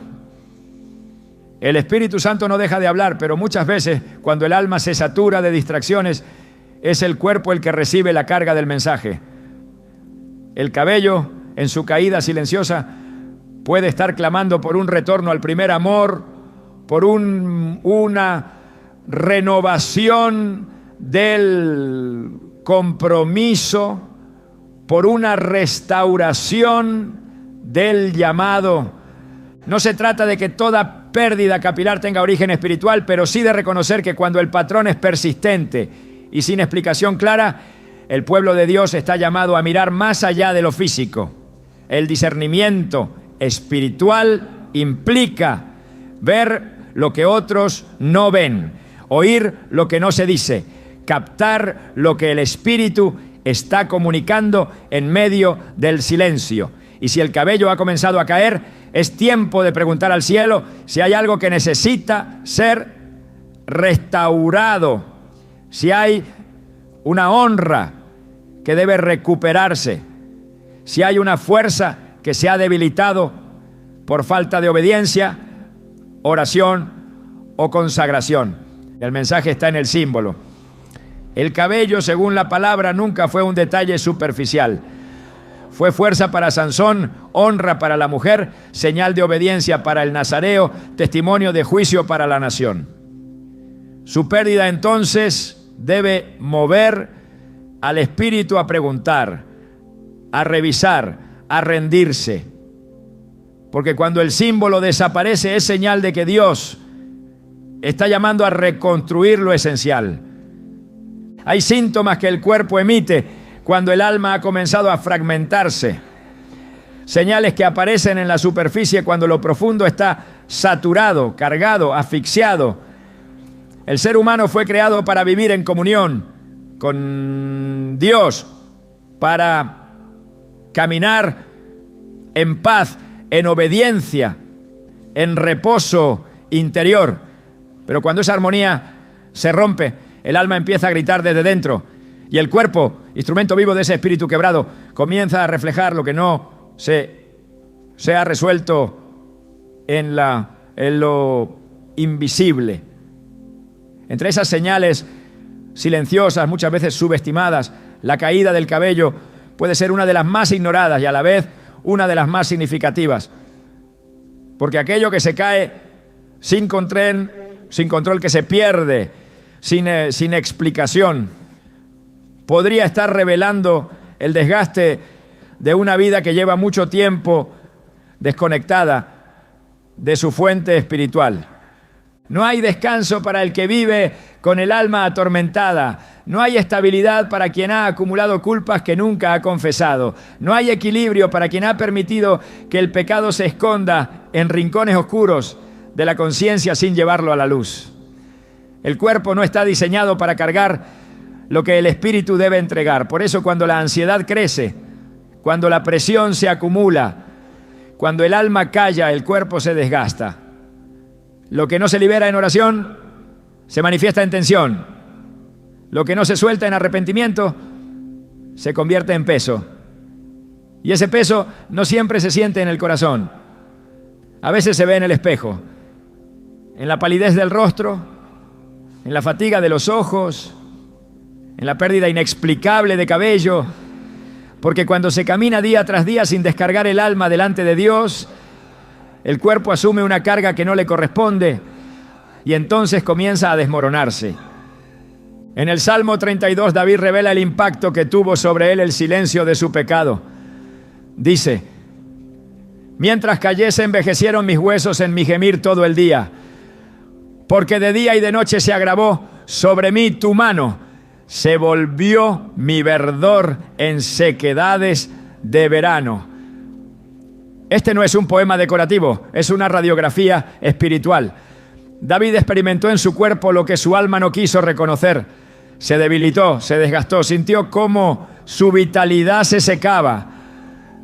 Speaker 1: El Espíritu Santo no deja de hablar, pero muchas veces cuando el alma se satura de distracciones, es el cuerpo el que recibe la carga del mensaje. El cabello, en su caída silenciosa, puede estar clamando por un retorno al primer amor, por una renovación del compromiso, por una restauración del llamado. No se trata de que toda pérdida capilar tenga origen espiritual, pero sí de reconocer que cuando el patrón es persistente y sin explicación clara, el pueblo de Dios está llamado a mirar más allá de lo físico. El discernimiento espiritual implica ver lo que otros no ven, oír lo que no se dice, captar lo que el Espíritu está comunicando en medio del silencio. Y si el cabello ha comenzado a caer, es tiempo de preguntar al cielo si hay algo que necesita ser restaurado, si hay una honra que debe recuperarse, si hay una fuerza que se ha debilitado por falta de obediencia, oración o consagración. El mensaje está en el símbolo. El cabello, según la palabra, nunca fue un detalle superficial. Fue fuerza para Sansón, honra para la mujer, señal de obediencia para el nazareo, testimonio de juicio para la nación. Su pérdida entonces debe mover al espíritu a preguntar, a revisar, a rendirse. Porque cuando el símbolo desaparece es señal de que Dios está llamando a reconstruir lo esencial. Hay síntomas que el cuerpo emite cuando el alma ha comenzado a fragmentarse. Señales que aparecen en la superficie cuando lo profundo está saturado, cargado, asfixiado. El ser humano fue creado para vivir en comunión con Dios, para caminar en paz, en obediencia, en reposo interior. Pero cuando esa armonía se rompe, el alma empieza a gritar desde dentro y el cuerpo, instrumento vivo de ese espíritu quebrado, comienza a reflejar lo que no se ha resuelto en lo invisible. Entre esas señales silenciosas, muchas veces subestimadas, la caída del cabello puede ser una de las más ignoradas y a la vez una de las más significativas. Porque aquello que se cae sin control que se pierde, sin explicación. Podría estar revelando el desgaste de una vida que lleva mucho tiempo desconectada de su fuente espiritual. No hay descanso para el que vive con el alma atormentada. No hay estabilidad para quien ha acumulado culpas que nunca ha confesado. No hay equilibrio para quien ha permitido que el pecado se esconda en rincones oscuros de la conciencia sin llevarlo a la luz. El cuerpo no está diseñado para cargar lo que el espíritu debe entregar. Por eso cuando la ansiedad crece, cuando la presión se acumula, cuando el alma calla, el cuerpo se desgasta. Lo que no se libera en oración se manifiesta en tensión. Lo que no se suelta en arrepentimiento se convierte en peso. Y ese peso no siempre se siente en el corazón. A veces se ve en el espejo, en la palidez del rostro, en la fatiga de los ojos, en la pérdida inexplicable de cabello. Porque cuando se camina día tras día sin descargar el alma delante de Dios, el cuerpo asume una carga que no le corresponde y entonces comienza a desmoronarse. En el Salmo 32, David revela el impacto que tuvo sobre él el silencio de su pecado. Dice: mientras callé se envejecieron mis huesos en mi gemir todo el día, porque de día y de noche se agravó sobre mí tu mano. Se volvió mi verdor en sequedades de verano. Este no es un poema decorativo, es una radiografía espiritual. David experimentó en su cuerpo lo que su alma no quiso reconocer. Se debilitó, se desgastó, sintió cómo su vitalidad se secaba.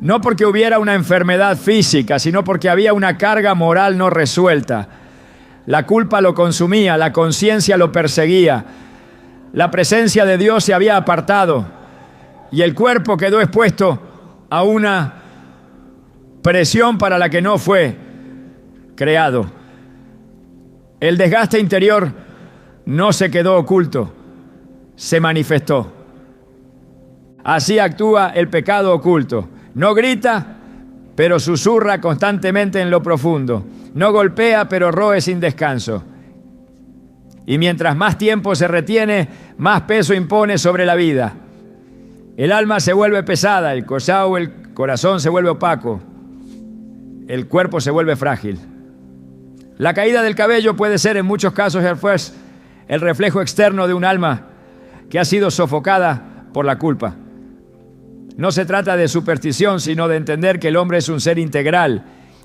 Speaker 1: No porque hubiera una enfermedad física, sino porque había una carga moral no resuelta. La culpa lo consumía, la conciencia lo perseguía. La presencia de Dios se había apartado y el cuerpo quedó expuesto a una presión para la que no fue creado. El desgaste interior no se quedó oculto, se manifestó. Así actúa el pecado oculto. No grita, pero susurra constantemente en lo profundo. No golpea, pero roe sin descanso. Y mientras más tiempo se retiene, más peso impone sobre la vida. El alma se vuelve pesada, el corazón se vuelve opaco, el cuerpo se vuelve frágil. La caída del cabello puede ser en muchos casos el reflejo externo de un alma que ha sido sofocada por la culpa. No se trata de superstición, sino de entender que el hombre es un ser integral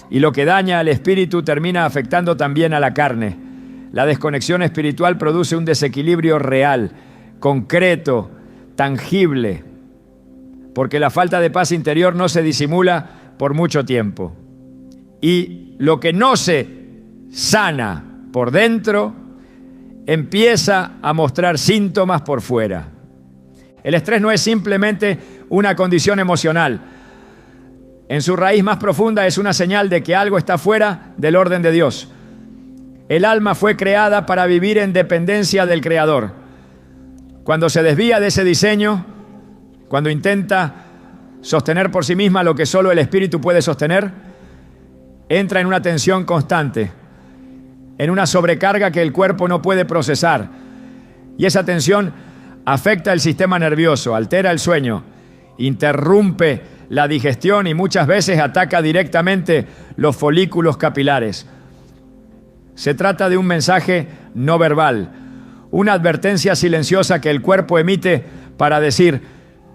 Speaker 1: y lo que daña al espíritu termina afectando también a la carne. La desconexión espiritual produce un desequilibrio real, concreto, tangible, porque la falta de paz interior no se disimula por mucho tiempo. Y lo que no se sana por dentro empieza a mostrar síntomas por fuera. El estrés no es simplemente una condición emocional. En su raíz más profunda es una señal de que algo está fuera del orden de Dios. El alma fue creada para vivir en dependencia del Creador. Cuando se desvía de ese diseño, cuando intenta sostener por sí misma lo que solo el espíritu puede sostener, entra en una tensión constante, en una sobrecarga que el cuerpo no puede procesar. Y esa tensión afecta el sistema nervioso, altera el sueño, interrumpe la digestión y muchas veces ataca directamente los folículos capilares. Se trata de un mensaje no verbal, una advertencia silenciosa que el cuerpo emite para decir: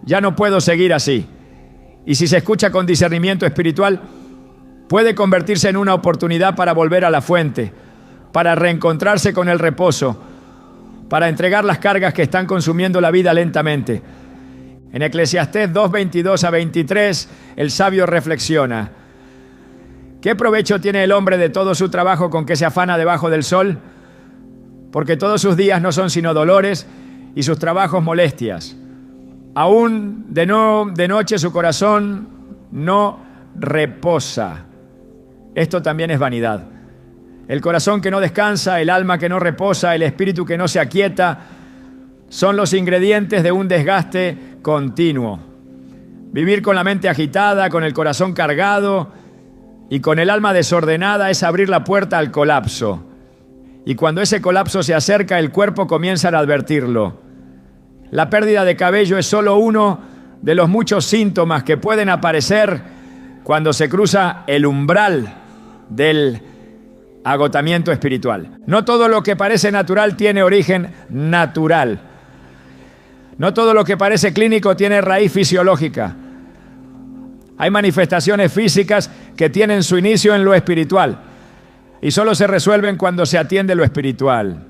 Speaker 1: ya no puedo seguir así. Y si se escucha con discernimiento espiritual, puede convertirse en una oportunidad para volver a la fuente, para reencontrarse con el reposo, para entregar las cargas que están consumiendo la vida lentamente. En Eclesiastés 2:22 a 23, el sabio reflexiona: ¿qué provecho tiene el hombre de todo su trabajo con que se afana debajo del sol? Porque todos sus días no son sino dolores y sus trabajos molestias. Aún de noche su corazón no reposa. Esto también es vanidad. El corazón que no descansa, el alma que no reposa, el espíritu que no se aquieta, son los ingredientes de un desgaste continuo. Vivir con la mente agitada, con el corazón cargado y con el alma desordenada es abrir la puerta al colapso. Y cuando ese colapso se acerca, el cuerpo comienza a advertirlo. La pérdida de cabello es solo uno de los muchos síntomas que pueden aparecer cuando se cruza el umbral del agotamiento espiritual. No todo lo que parece natural tiene origen natural. No todo lo que parece clínico tiene raíz fisiológica. Hay manifestaciones físicas que tienen su inicio en lo espiritual y solo se resuelven cuando se atiende lo espiritual.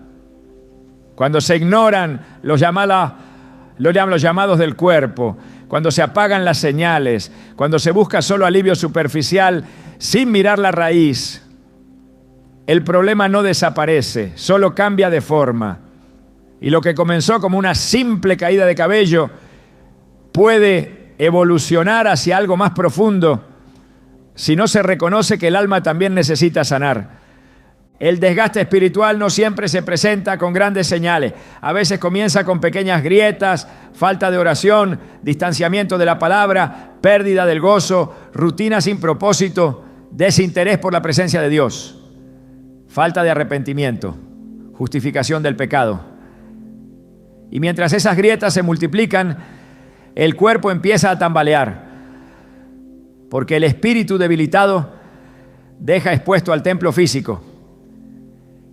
Speaker 1: Cuando se ignoran los llamados del cuerpo, cuando se apagan las señales, cuando se busca solo alivio superficial sin mirar la raíz, el problema no desaparece, solo cambia de forma. Y lo que comenzó como una simple caída de cabello puede evolucionar hacia algo más profundo si no se reconoce que el alma también necesita sanar. El desgaste espiritual no siempre se presenta con grandes señales. A veces comienza con pequeñas grietas, falta de oración, distanciamiento de la palabra, pérdida del gozo, rutina sin propósito, desinterés por la presencia de Dios, falta de arrepentimiento, justificación del pecado. Y mientras esas grietas se multiplican, el cuerpo empieza a tambalear, porque el espíritu debilitado deja expuesto al templo físico.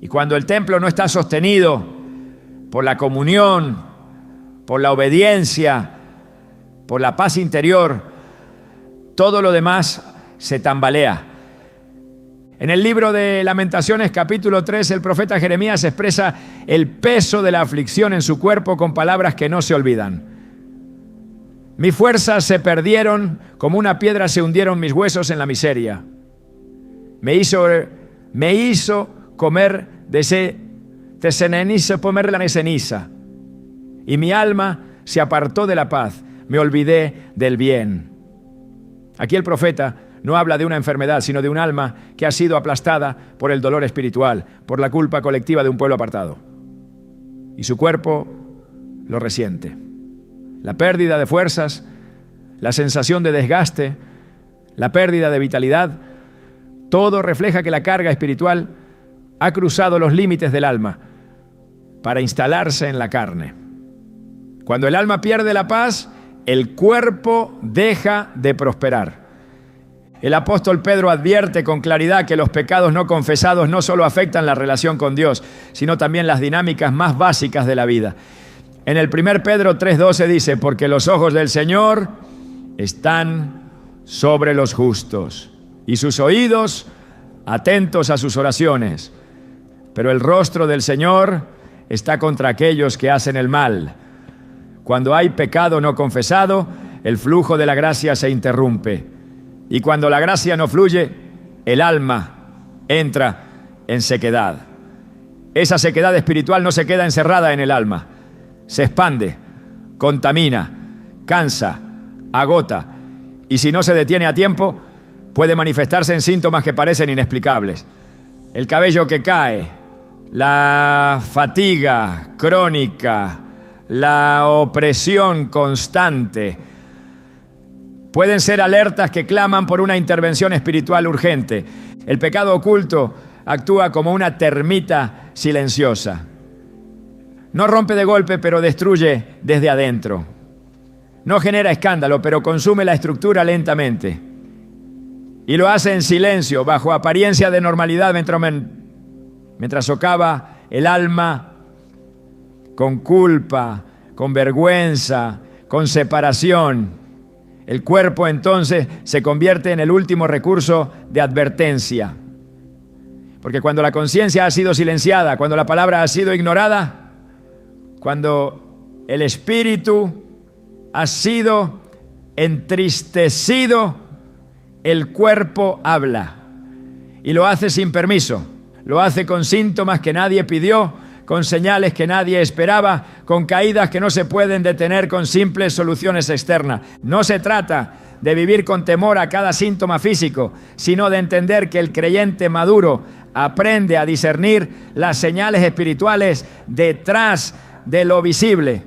Speaker 1: Y cuando el templo no está sostenido por la comunión, por la obediencia, por la paz interior, todo lo demás se tambalea. En el libro de Lamentaciones, capítulo 3, el profeta Jeremías expresa el peso de la aflicción en su cuerpo con palabras que no se olvidan. Mis fuerzas se perdieron, como una piedra se hundieron mis huesos en la miseria. Me hizo comer de ceniza, y mi alma se apartó de la paz, me olvidé del bien. Aquí el profeta no habla de una enfermedad, sino de un alma que ha sido aplastada por el dolor espiritual, por la culpa colectiva de un pueblo apartado. Y su cuerpo lo resiente. La pérdida de fuerzas, la sensación de desgaste, la pérdida de vitalidad, todo refleja que la carga espiritual ha cruzado los límites del alma para instalarse en la carne. Cuando el alma pierde la paz, el cuerpo deja de prosperar. El apóstol Pedro advierte con claridad que los pecados no confesados no solo afectan la relación con Dios, sino también las dinámicas más básicas de la vida. En el 1 Pedro 3:12 dice, porque los ojos del Señor están sobre los justos y sus oídos atentos a sus oraciones. Pero el rostro del Señor está contra aquellos que hacen el mal. Cuando hay pecado no confesado, el flujo de la gracia se interrumpe. Y cuando la gracia no fluye, el alma entra en sequedad. Esa sequedad espiritual no se queda encerrada en el alma. Se expande, contamina, cansa, agota. Y si no se detiene a tiempo, puede manifestarse en síntomas que parecen inexplicables. El cabello que cae, la fatiga crónica, la opresión constante, pueden ser alertas que claman por una intervención espiritual urgente. El pecado oculto actúa como una termita silenciosa. No rompe de golpe, pero destruye desde adentro. No genera escándalo, pero consume la estructura lentamente. Y lo hace en silencio, bajo apariencia de normalidad, mientras socava el alma con culpa, con vergüenza, con separación. El cuerpo entonces se convierte en el último recurso de advertencia. Porque cuando la conciencia ha sido silenciada, cuando la palabra ha sido ignorada, cuando el espíritu ha sido entristecido, el cuerpo habla. Y lo hace sin permiso. Lo hace con síntomas que nadie pidió, con señales que nadie esperaba, con caídas que no se pueden detener con simples soluciones externas. No se trata de vivir con temor a cada síntoma físico, sino de entender que el creyente maduro aprende a discernir las señales espirituales detrás de lo visible.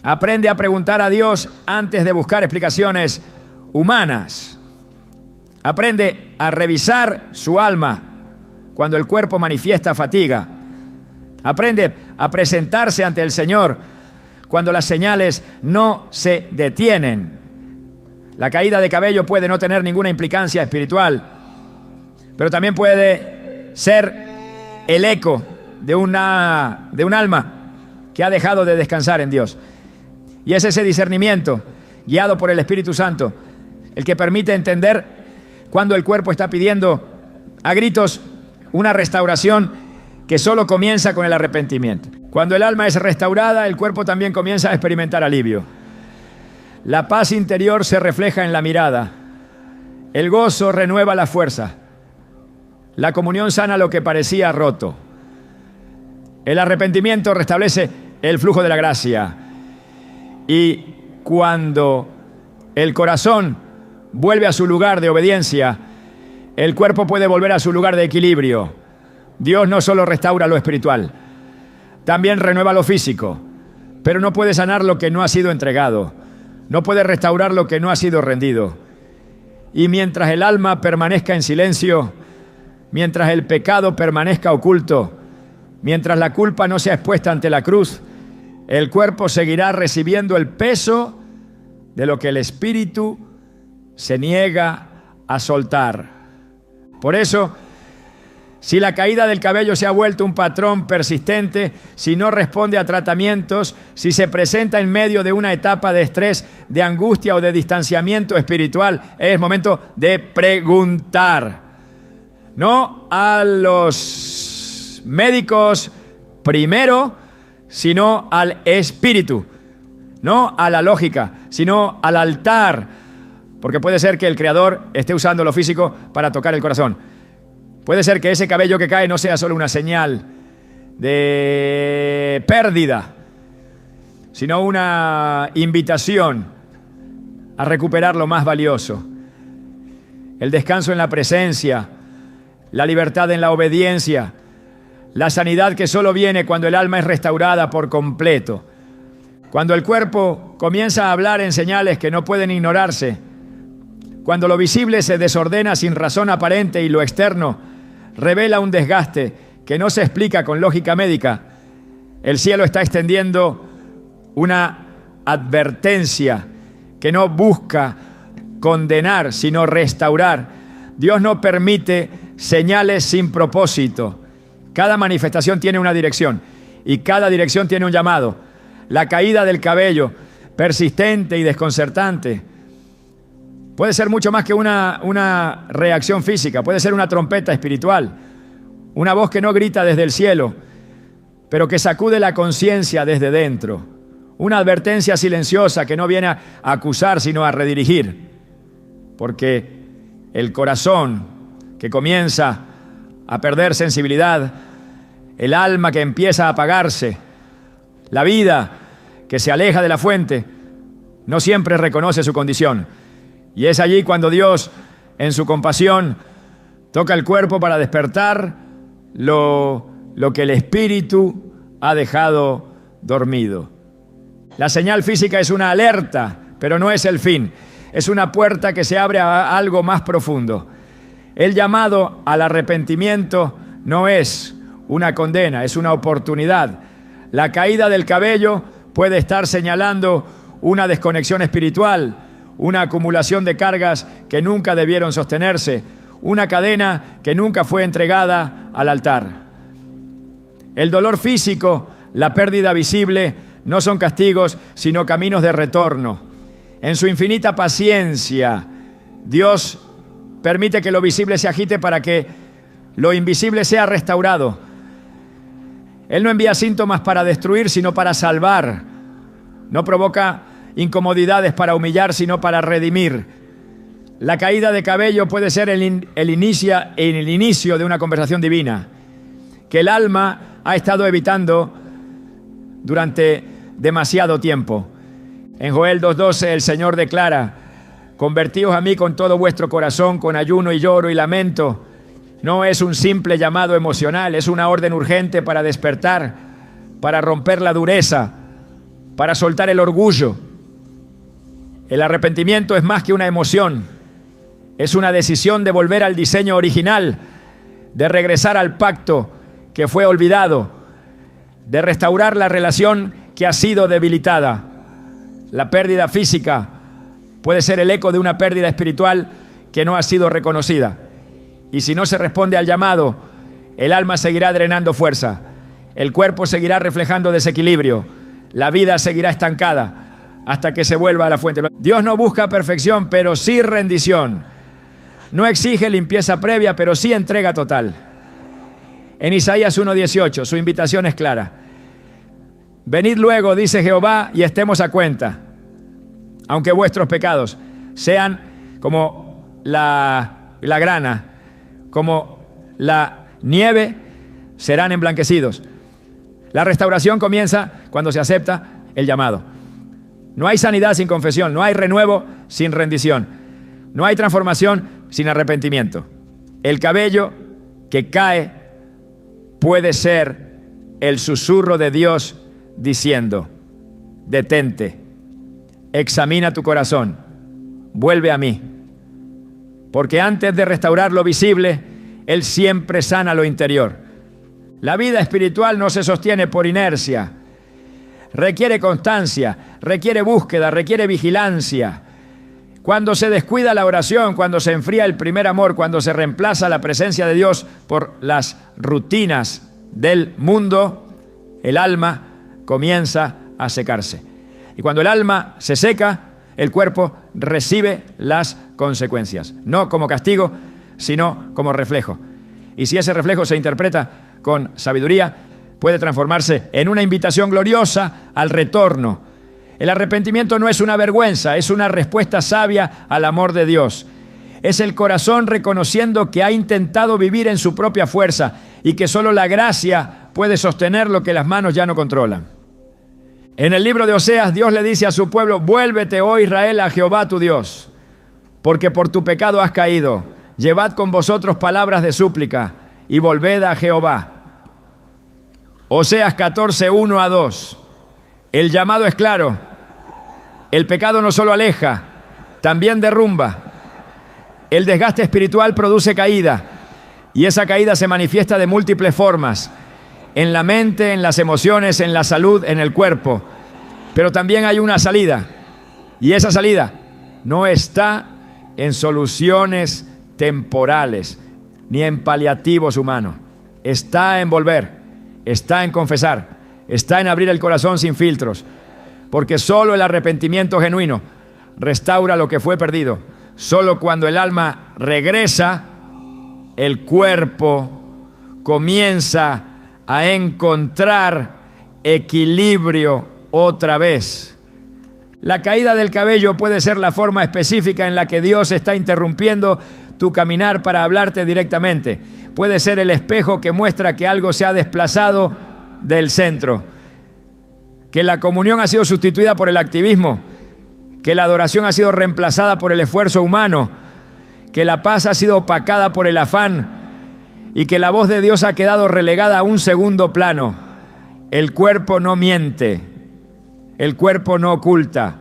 Speaker 1: Aprende a preguntar a Dios antes de buscar explicaciones humanas. Aprende a revisar su alma cuando el cuerpo manifiesta fatiga. Aprende a presentarse ante el Señor cuando las señales no se detienen. La caída de cabello puede no tener ninguna implicancia espiritual, pero también puede ser el eco de un alma que ha dejado de descansar en Dios. Y es ese discernimiento, guiado por el Espíritu Santo, el que permite entender cuando el cuerpo está pidiendo a gritos una restauración que solo comienza con el arrepentimiento. Cuando el alma es restaurada, el cuerpo también comienza a experimentar alivio. La paz interior se refleja en la mirada. El gozo renueva la fuerza. La comunión sana lo que parecía roto. El arrepentimiento restablece el flujo de la gracia. Y cuando el corazón vuelve a su lugar de obediencia, el cuerpo puede volver a su lugar de equilibrio. Dios no solo restaura lo espiritual, también renueva lo físico, pero no puede sanar lo que no ha sido entregado. No puede restaurar lo que no ha sido rendido. Y mientras el alma permanezca en silencio, mientras el pecado permanezca oculto, mientras la culpa no sea expuesta ante la cruz, el cuerpo seguirá recibiendo el peso de lo que el espíritu se niega a soltar. Por eso, si la caída del cabello se ha vuelto un patrón persistente, si no responde a tratamientos, si se presenta en medio de una etapa de estrés, de angustia o de distanciamiento espiritual, es momento de preguntar. No a los médicos primero, sino al espíritu. No a la lógica, sino al altar. Porque puede ser que el Creador esté usando lo físico para tocar el corazón. Puede ser que ese cabello que cae no sea solo una señal de pérdida, sino una invitación a recuperar lo más valioso. El descanso en la presencia, la libertad en la obediencia, la sanidad que solo viene cuando el alma es restaurada por completo. Cuando el cuerpo comienza a hablar en señales que no pueden ignorarse, cuando lo visible se desordena sin razón aparente y lo externo revela un desgaste que no se explica con lógica médica, el cielo está extendiendo una advertencia que no busca condenar, sino restaurar. Dios no permite señales sin propósito. Cada manifestación tiene una dirección y cada dirección tiene un llamado. La caída del cabello, persistente y desconcertante, puede ser mucho más que una reacción física, puede ser una trompeta espiritual, una voz que no grita desde el cielo, pero que sacude la conciencia desde dentro, una advertencia silenciosa que no viene a acusar, sino a redirigir, porque el corazón que comienza a perder sensibilidad, el alma que empieza a apagarse, la vida que se aleja de la fuente, no siempre reconoce su condición. Y es allí cuando Dios, en su compasión, toca el cuerpo para despertar lo que el espíritu ha dejado dormido. La señal física es una alerta, pero no es el fin. Es una puerta que se abre a algo más profundo. El llamado al arrepentimiento no es una condena, es una oportunidad. La caída del cabello puede estar señalando una desconexión espiritual, una acumulación de cargas que nunca debieron sostenerse, una cadena que nunca fue entregada al altar. El dolor físico, la pérdida visible, no son castigos, sino caminos de retorno. En su infinita paciencia, Dios permite que lo visible se agite para que lo invisible sea restaurado. Él no envía síntomas para destruir, sino para salvar. No provoca incomodidades para humillar, sino para redimir. La caída de cabello puede ser el inicio de una conversación divina que el alma ha estado evitando durante demasiado tiempo. En Joel 2:12 el Señor declara: convertíos a mí con todo vuestro corazón, con ayuno y lloro y lamento. No es un simple llamado emocional, es una orden urgente para despertar, para romper la dureza, para soltar el orgullo. El arrepentimiento es más que una emoción, es una decisión de volver al diseño original, de regresar al pacto que fue olvidado, de restaurar la relación que ha sido debilitada. La pérdida física puede ser el eco de una pérdida espiritual que no ha sido reconocida. Y si no se responde al llamado, el alma seguirá drenando fuerza, el cuerpo seguirá reflejando desequilibrio, la vida seguirá estancada hasta que se vuelva a la fuente. Dios no busca perfección, pero sí rendición. No exige limpieza previa, pero sí entrega total. En Isaías 1:18, su invitación es clara. Venid luego, dice Jehová, y estemos a cuenta, aunque vuestros pecados sean como la grana, como la nieve, serán emblanquecidos. La restauración comienza cuando se acepta el llamado. No hay sanidad sin confesión, no hay renuevo sin rendición, no hay transformación sin arrepentimiento. El cabello que cae puede ser el susurro de Dios diciendo: detente, examina tu corazón, vuelve a mí. Porque antes de restaurar lo visible, Él siempre sana lo interior. La vida espiritual no se sostiene por inercia. Requiere constancia, requiere búsqueda, requiere vigilancia. Cuando se descuida la oración, cuando se enfría el primer amor, cuando se reemplaza la presencia de Dios por las rutinas del mundo, el alma comienza a secarse. Y cuando el alma se seca, el cuerpo recibe las consecuencias. No como castigo, sino como reflejo. Y si ese reflejo se interpreta con sabiduría, puede transformarse en una invitación gloriosa al retorno. El arrepentimiento no es una vergüenza, es una respuesta sabia al amor de Dios. Es el corazón reconociendo que ha intentado vivir en su propia fuerza y que solo la gracia puede sostener lo que las manos ya no controlan. En el libro de Oseas, Dios le dice a su pueblo: vuélvete, oh Israel, a Jehová tu Dios, porque por tu pecado has caído. Llevad con vosotros palabras de súplica y volved a Jehová. Oseas 14, 1-2. El llamado es claro. El pecado no solo aleja, también derrumba. El desgaste espiritual produce caída, y esa caída se manifiesta de múltiples formas: en la mente, en las emociones, en la salud, en el cuerpo. Pero también hay una salida, y esa salida no está en soluciones temporales, ni en paliativos humanos. Está en volver, está en confesar, está en abrir el corazón sin filtros, porque solo el arrepentimiento genuino restaura lo que fue perdido. Solo cuando el alma regresa, el cuerpo comienza a encontrar equilibrio otra vez. La caída del cabello puede ser la forma específica en la que Dios está interrumpiendo tu caminar para hablarte directamente. Puede ser el espejo que muestra que algo se ha desplazado del centro, que la comunión ha sido sustituida por el activismo, que la adoración ha sido reemplazada por el esfuerzo humano, que la paz ha sido opacada por el afán y que la voz de Dios ha quedado relegada a un segundo plano. El cuerpo no miente, el cuerpo no oculta,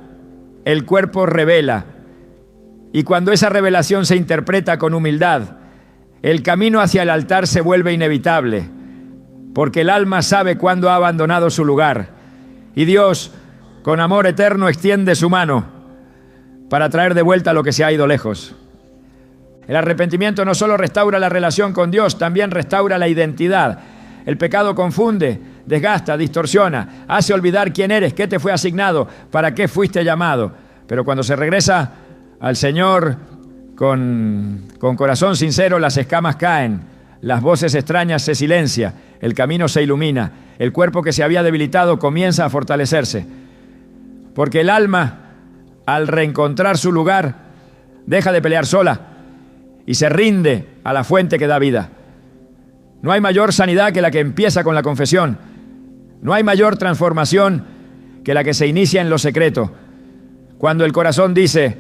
Speaker 1: el cuerpo revela. Y cuando esa revelación se interpreta con humildad, el camino hacia el altar se vuelve inevitable, porque el alma sabe cuándo ha abandonado su lugar. Y Dios, con amor eterno, extiende su mano para traer de vuelta lo que se ha ido lejos. El arrepentimiento no solo restaura la relación con Dios, también restaura la identidad. El pecado confunde, desgasta, distorsiona, hace olvidar quién eres, qué te fue asignado, para qué fuiste llamado. Pero cuando se regresa al Señor con corazón sincero, las escamas caen, las voces extrañas se silencian, el camino se ilumina, el cuerpo que se había debilitado comienza a fortalecerse. Porque el alma, al reencontrar su lugar, deja de pelear sola y se rinde a la fuente que da vida. No hay mayor sanidad que la que empieza con la confesión. No hay mayor transformación que la que se inicia en lo secreto. Cuando el corazón dice: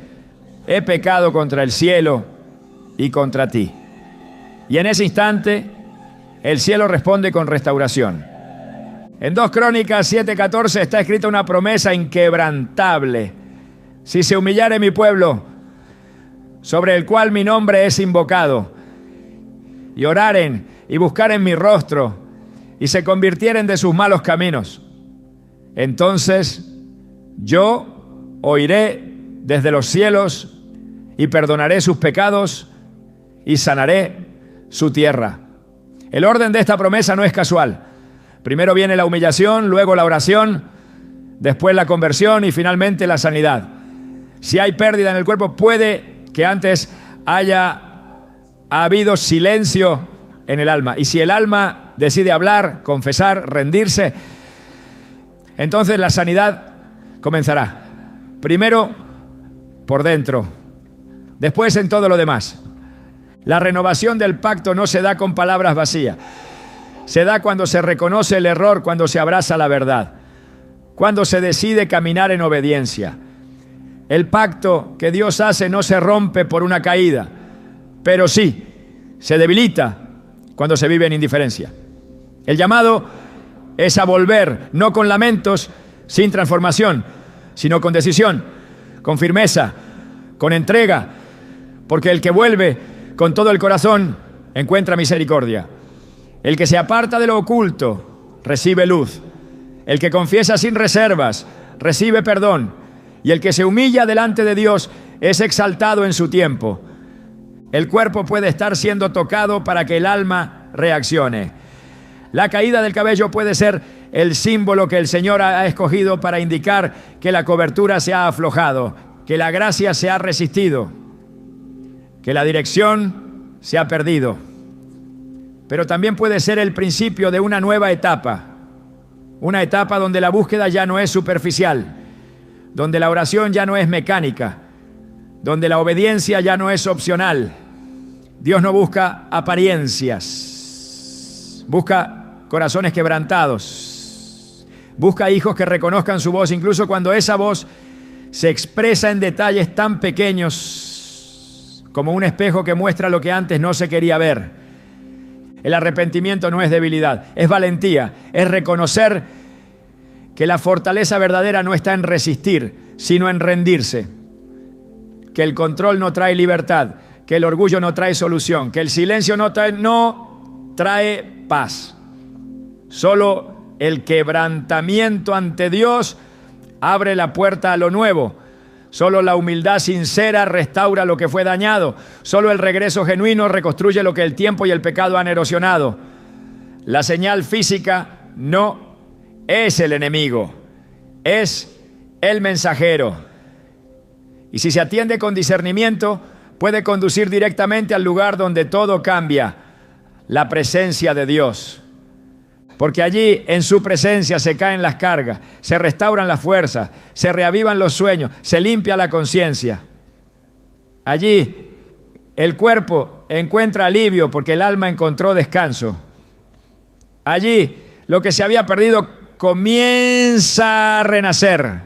Speaker 1: he pecado contra el cielo y contra ti. Y en ese instante, el cielo responde con restauración. En 2 Crónicas 7:14 está escrita una promesa inquebrantable: si se humillare mi pueblo, sobre el cual mi nombre es invocado, y oraren y buscaren mi rostro y se convirtieren de sus malos caminos, entonces yo oiré desde los cielos y perdonaré sus pecados y sanaré su tierra. El orden de esta promesa no es casual. Primero viene la humillación, luego la oración, después la conversión y finalmente la sanidad. Si hay pérdida en el cuerpo, puede que antes haya habido silencio en el alma. Y si el alma decide hablar, confesar, rendirse, entonces la sanidad comenzará. Primero por dentro, después en todo lo demás. La renovación del pacto no se da con palabras vacías. Se da cuando se reconoce el error, cuando se abraza la verdad, cuando se decide caminar en obediencia. El pacto que Dios hace no se rompe por una caída, pero sí se debilita cuando se vive en indiferencia. El llamado es a volver, no con lamentos, sin transformación, sino con decisión, con firmeza, con entrega, porque el que vuelve con todo el corazón encuentra misericordia. El que se aparta de lo oculto recibe luz. El que confiesa sin reservas recibe perdón. Y el que se humilla delante de Dios es exaltado en su tiempo. El cuerpo puede estar siendo tocado para que el alma reaccione. La caída del cabello puede ser el símbolo que el Señor ha escogido para indicar que la cobertura se ha aflojado, que la gracia se ha resistido, que la dirección se ha perdido. Pero también puede ser el principio de una nueva etapa, una etapa donde la búsqueda ya no es superficial, donde la oración ya no es mecánica, donde la obediencia ya no es opcional. Dios no busca apariencias, busca corazones quebrantados, busca hijos que reconozcan su voz, incluso cuando esa voz se expresa en detalles tan pequeños como un espejo que muestra lo que antes no se quería ver. El arrepentimiento no es debilidad, es valentía, es reconocer que la fortaleza verdadera no está en resistir, sino en rendirse. Que el control no trae libertad, que el orgullo no trae solución, que el silencio no trae paz. Solo el quebrantamiento ante Dios abre la puerta a lo nuevo. Solo la humildad sincera restaura lo que fue dañado. Solo el regreso genuino reconstruye lo que el tiempo y el pecado han erosionado. La señal física no es el enemigo, es el mensajero. Y si se atiende con discernimiento, puede conducir directamente al lugar donde todo cambia, la presencia de Dios. Porque allí, en su presencia, se caen las cargas, se restauran las fuerzas, se reavivan los sueños, se limpia la conciencia. Allí, el cuerpo encuentra alivio porque el alma encontró descanso. Allí, lo que se había perdido comienza a renacer.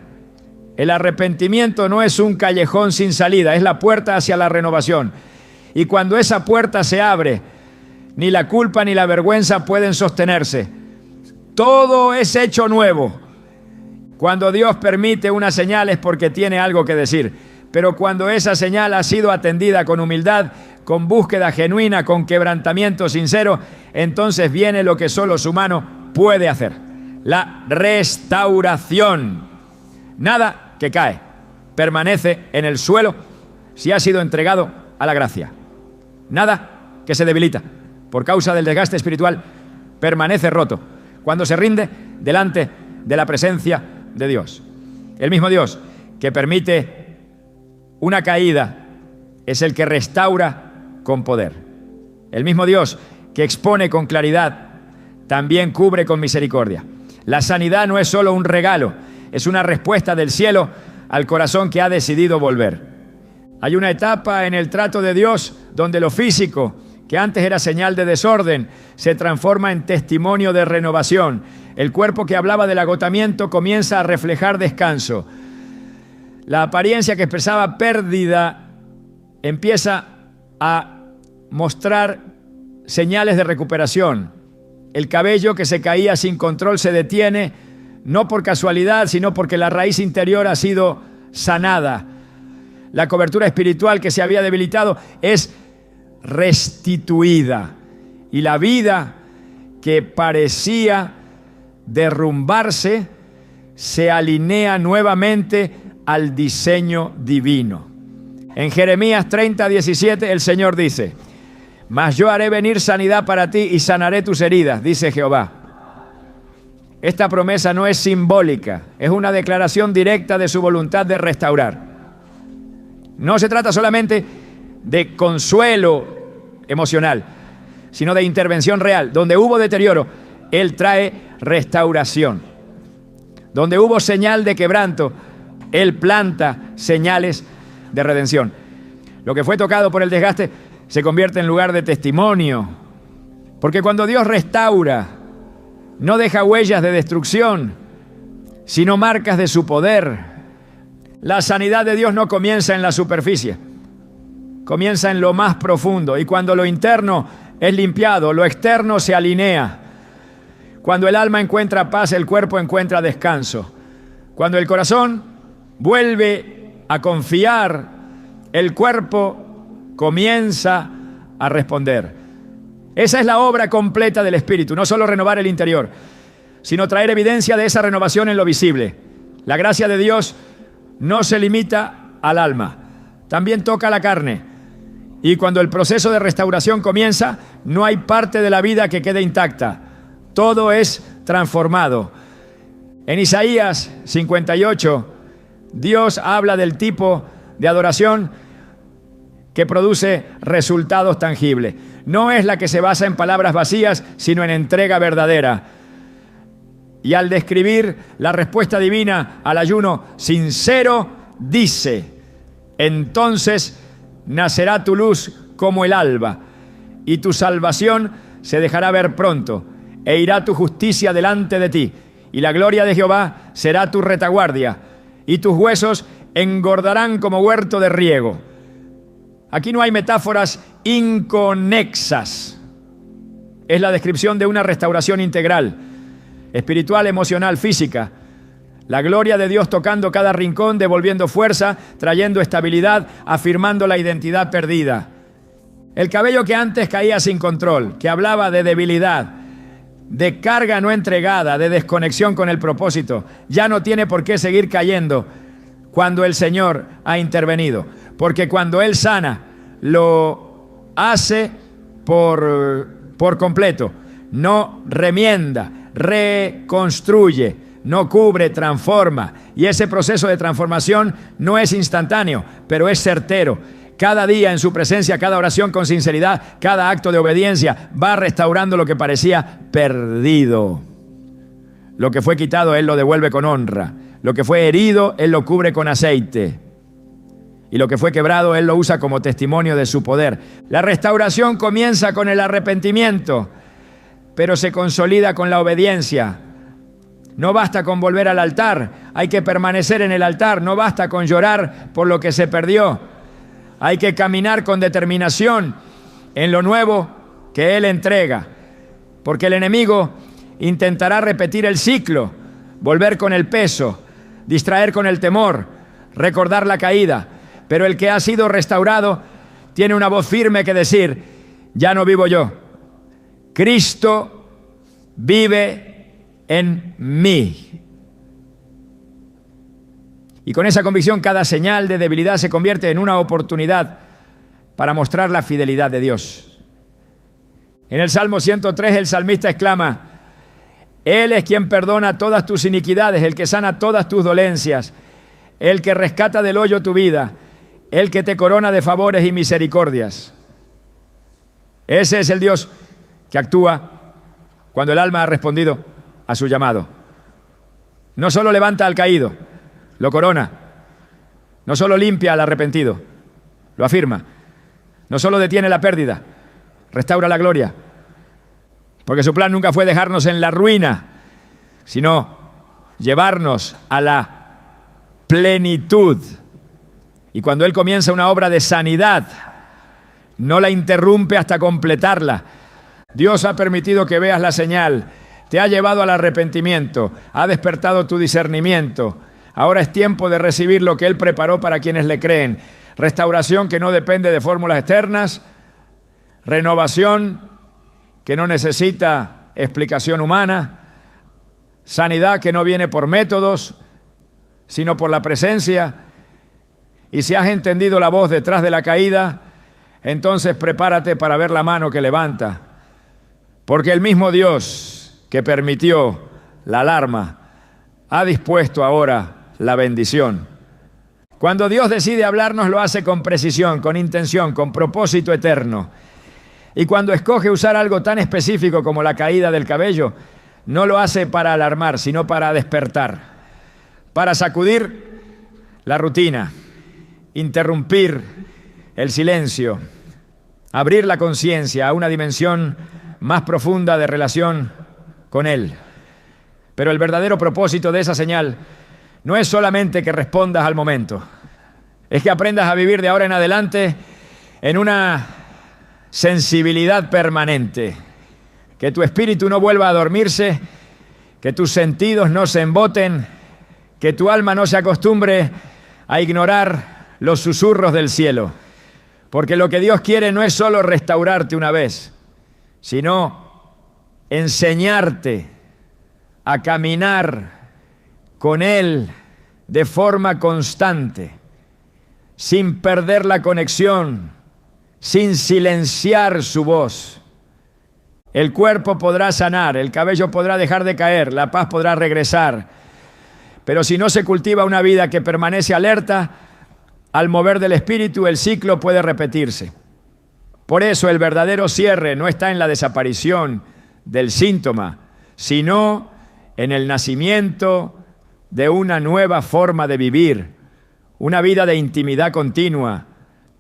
Speaker 1: El arrepentimiento no es un callejón sin salida, es la puerta hacia la renovación. Y cuando esa puerta se abre, ni la culpa ni la vergüenza pueden sostenerse. Todo es hecho nuevo. Cuando Dios permite una señal es porque tiene algo que decir. Pero cuando esa señal ha sido atendida con humildad, con búsqueda genuina, con quebrantamiento sincero, entonces viene lo que solo su mano puede hacer: la restauración. Nada que cae permanece en el suelo si ha sido entregado a la gracia. Nada que se debilita por causa del desgaste espiritual permanece roto cuando se rinde delante de la presencia de Dios. El mismo Dios que permite una caída es el que restaura con poder. El mismo Dios que expone con claridad también cubre con misericordia. La sanidad no es solo un regalo, es una respuesta del cielo al corazón que ha decidido volver. Hay una etapa en el trato de Dios donde lo físico, que antes era señal de desorden, se transforma en testimonio de renovación. El cuerpo que hablaba del agotamiento comienza a reflejar descanso. La apariencia que expresaba pérdida empieza a mostrar señales de recuperación. El cabello que se caía sin control se detiene, no por casualidad, sino porque la raíz interior ha sido sanada. La cobertura espiritual que se había debilitado es restituida. y la vida que parecía derrumbarse se alinea nuevamente al diseño divino. En Jeremías 30:17 el Señor dice: mas yo haré venir sanidad para ti y sanaré tus heridas, dice Jehová. Esta promesa no es simbólica, es una declaración directa de su voluntad de restaurar. No se trata solamente de consuelo emocional, sino de intervención real. Donde hubo deterioro, Él trae restauración. Donde hubo señal de quebranto, Él planta señales de redención. Lo que fue tocado por el desgaste se convierte en lugar de testimonio. Porque cuando Dios restaura, no deja huellas de destrucción, sino marcas de su poder. La sanidad de Dios no comienza en la superficie, comienza en lo más profundo. Y cuando lo interno es limpiado, lo externo se alinea. Cuando el alma encuentra paz, el cuerpo encuentra descanso. Cuando el corazón vuelve a confiar, el cuerpo comienza a responder. Esa es la obra completa del Espíritu, no solo renovar el interior, sino traer evidencia de esa renovación en lo visible. La gracia de Dios no se limita al alma, también toca la carne. Y cuando el proceso de restauración comienza, no hay parte de la vida que quede intacta. Todo es transformado. En Isaías 58, Dios habla del tipo de adoración que produce resultados tangibles. No es la que se basa en palabras vacías, sino en entrega verdadera. Y al describir la respuesta divina al ayuno sincero, dice: entonces nacerá tu luz como el alba, y tu salvación se dejará ver pronto, e irá tu justicia delante de ti, y la gloria de Jehová será tu retaguardia, y tus huesos engordarán como huerto de riego. Aquí no hay metáforas inconexas. Es la descripción de una restauración integral, espiritual, emocional, física. La gloria de Dios tocando cada rincón, devolviendo fuerza, trayendo estabilidad, afirmando la identidad perdida. El cabello que antes caía sin control, que hablaba de debilidad, de carga no entregada, de desconexión con el propósito, ya no tiene por qué seguir cayendo cuando el Señor ha intervenido. Porque cuando Él sana, lo hace por completo. No remienda, reconstruye, no cubre, transforma. Y ese proceso de transformación no es instantáneo, pero es certero. Cada día en su presencia, cada oración con sinceridad, cada acto de obediencia va restaurando lo que parecía perdido. Lo que fue quitado, Él lo devuelve con honra. Lo que fue herido, Él lo cubre con aceite. Y lo que fue quebrado, Él lo usa como testimonio de su poder. La restauración comienza con el arrepentimiento, pero se consolida con la obediencia. No basta con volver al altar, hay que permanecer en el altar. No basta con llorar por lo que se perdió. Hay que caminar con determinación en lo nuevo que Él entrega. Porque el enemigo intentará repetir el ciclo, volver con el peso, distraer con el temor, recordar la caída. Pero el que ha sido restaurado tiene una voz firme que decir: ya no vivo yo, Cristo vive en mí. Y con esa convicción, cada señal de debilidad se convierte en una oportunidad para mostrar la fidelidad de Dios. En el Salmo 103 el salmista exclama: Él es quien perdona todas tus iniquidades, el que sana todas tus dolencias, el que rescata del hoyo tu vida, el que te corona de favores y misericordias. Ese es el Dios que actúa cuando el alma ha respondido a su llamado. No solo levanta al caído, lo corona. No solo limpia al arrepentido, lo afirma. No solo detiene la pérdida, restaura la gloria. Porque su plan nunca fue dejarnos en la ruina, sino llevarnos a la plenitud. Y cuando Él comienza una obra de sanidad, no la interrumpe hasta completarla. Dios ha permitido que veas la señal, te ha llevado al arrepentimiento, ha despertado tu discernimiento. Ahora es tiempo de recibir lo que Él preparó para quienes le creen. Restauración que no depende de fórmulas externas, renovación que no necesita explicación humana, sanidad que no viene por métodos, sino por la presencia. Y si has entendido la voz detrás de la caída, entonces prepárate para ver la mano que levanta, porque el mismo Dios que permitió la alarma ha dispuesto ahora la bendición. Cuando Dios decide hablarnos, lo hace con precisión, con intención, con propósito eterno. Y cuando escoge usar algo tan específico como la caída del cabello, no lo hace para alarmar, sino para despertar, para sacudir la rutina, interrumpir el silencio, abrir la conciencia a una dimensión más profunda de relación con Él. Pero el verdadero propósito de esa señal no es solamente que respondas al momento, es que aprendas a vivir de ahora en adelante en una sensibilidad permanente, que tu espíritu no vuelva a dormirse, que tus sentidos no se emboten, que tu alma no se acostumbre a ignorar los susurros del cielo, porque lo que Dios quiere no es solo restaurarte una vez, sino enseñarte a caminar con Él de forma constante, sin perder la conexión, sin silenciar su voz. El cuerpo podrá sanar, el cabello podrá dejar de caer, la paz podrá regresar, pero si no se cultiva una vida que permanece alerta, al mover del espíritu, el ciclo puede repetirse. Por eso el verdadero cierre no está en la desaparición del síntoma, sino en el nacimiento de una nueva forma de vivir, una vida de intimidad continua,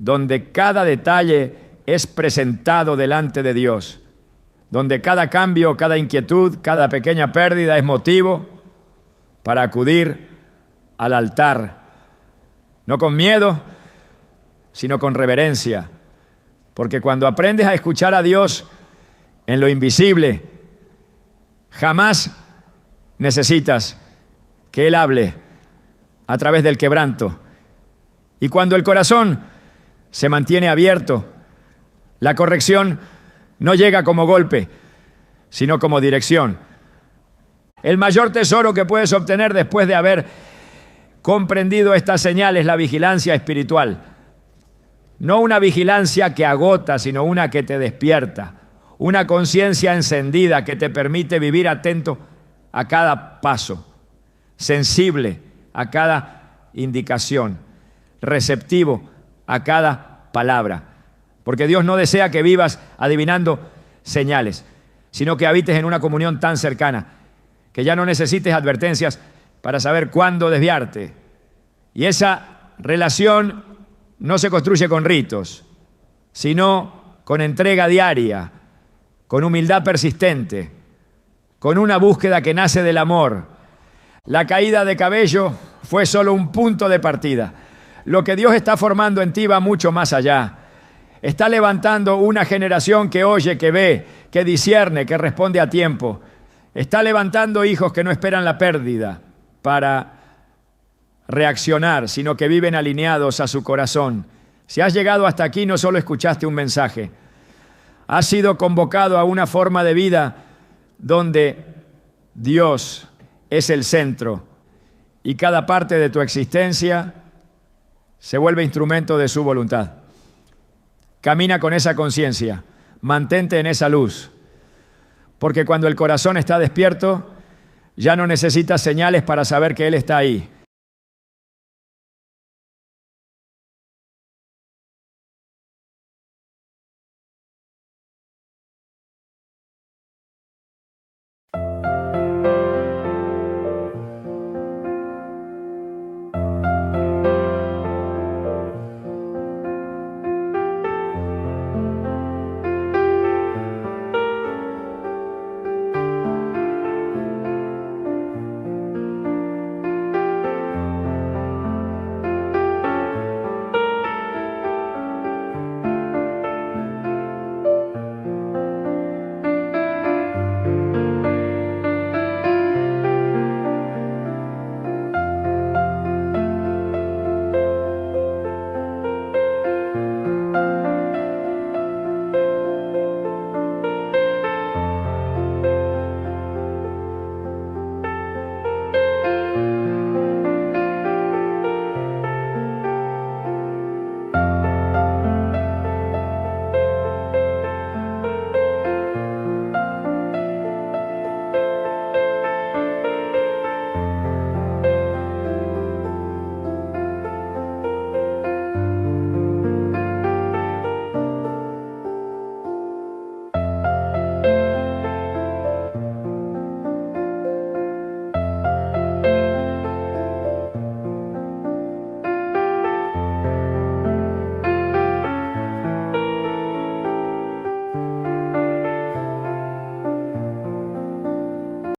Speaker 1: donde cada detalle es presentado delante de Dios, donde cada cambio, cada inquietud, cada pequeña pérdida es motivo para acudir al altar, no con miedo, sino con reverencia, porque cuando aprendes a escuchar a Dios en lo invisible, jamás necesitas que Él hable a través del quebranto. Y cuando el corazón se mantiene abierto, la corrección no llega como golpe, sino como dirección. El mayor tesoro que puedes obtener después de haber comprendido esta señal es la vigilancia espiritual. No una vigilancia que agota, sino una que te despierta. Una conciencia encendida que te permite vivir atento a cada paso, sensible a cada indicación, receptivo a cada palabra. Porque Dios no desea que vivas adivinando señales, sino que habites en una comunión tan cercana que ya no necesites advertencias para saber cuándo desviarte. Y esa relación no se construye con ritos, sino con entrega diaria, con humildad persistente, con una búsqueda que nace del amor. La caída de cabello fue solo un punto de partida. Lo que Dios está formando en ti va mucho más allá. Está levantando una generación que oye, que ve, que discierne, que responde a tiempo. Está levantando hijos que no esperan la pérdida para reaccionar, sino que viven alineados a su corazón. Si has llegado hasta aquí, no solo escuchaste un mensaje, has sido convocado a una forma de vida donde Dios es el centro y cada parte de tu existencia se vuelve instrumento de su voluntad. Camina con esa conciencia, mantente en esa luz, porque cuando el corazón está despierto, ya no necesitas señales para saber que Él está ahí.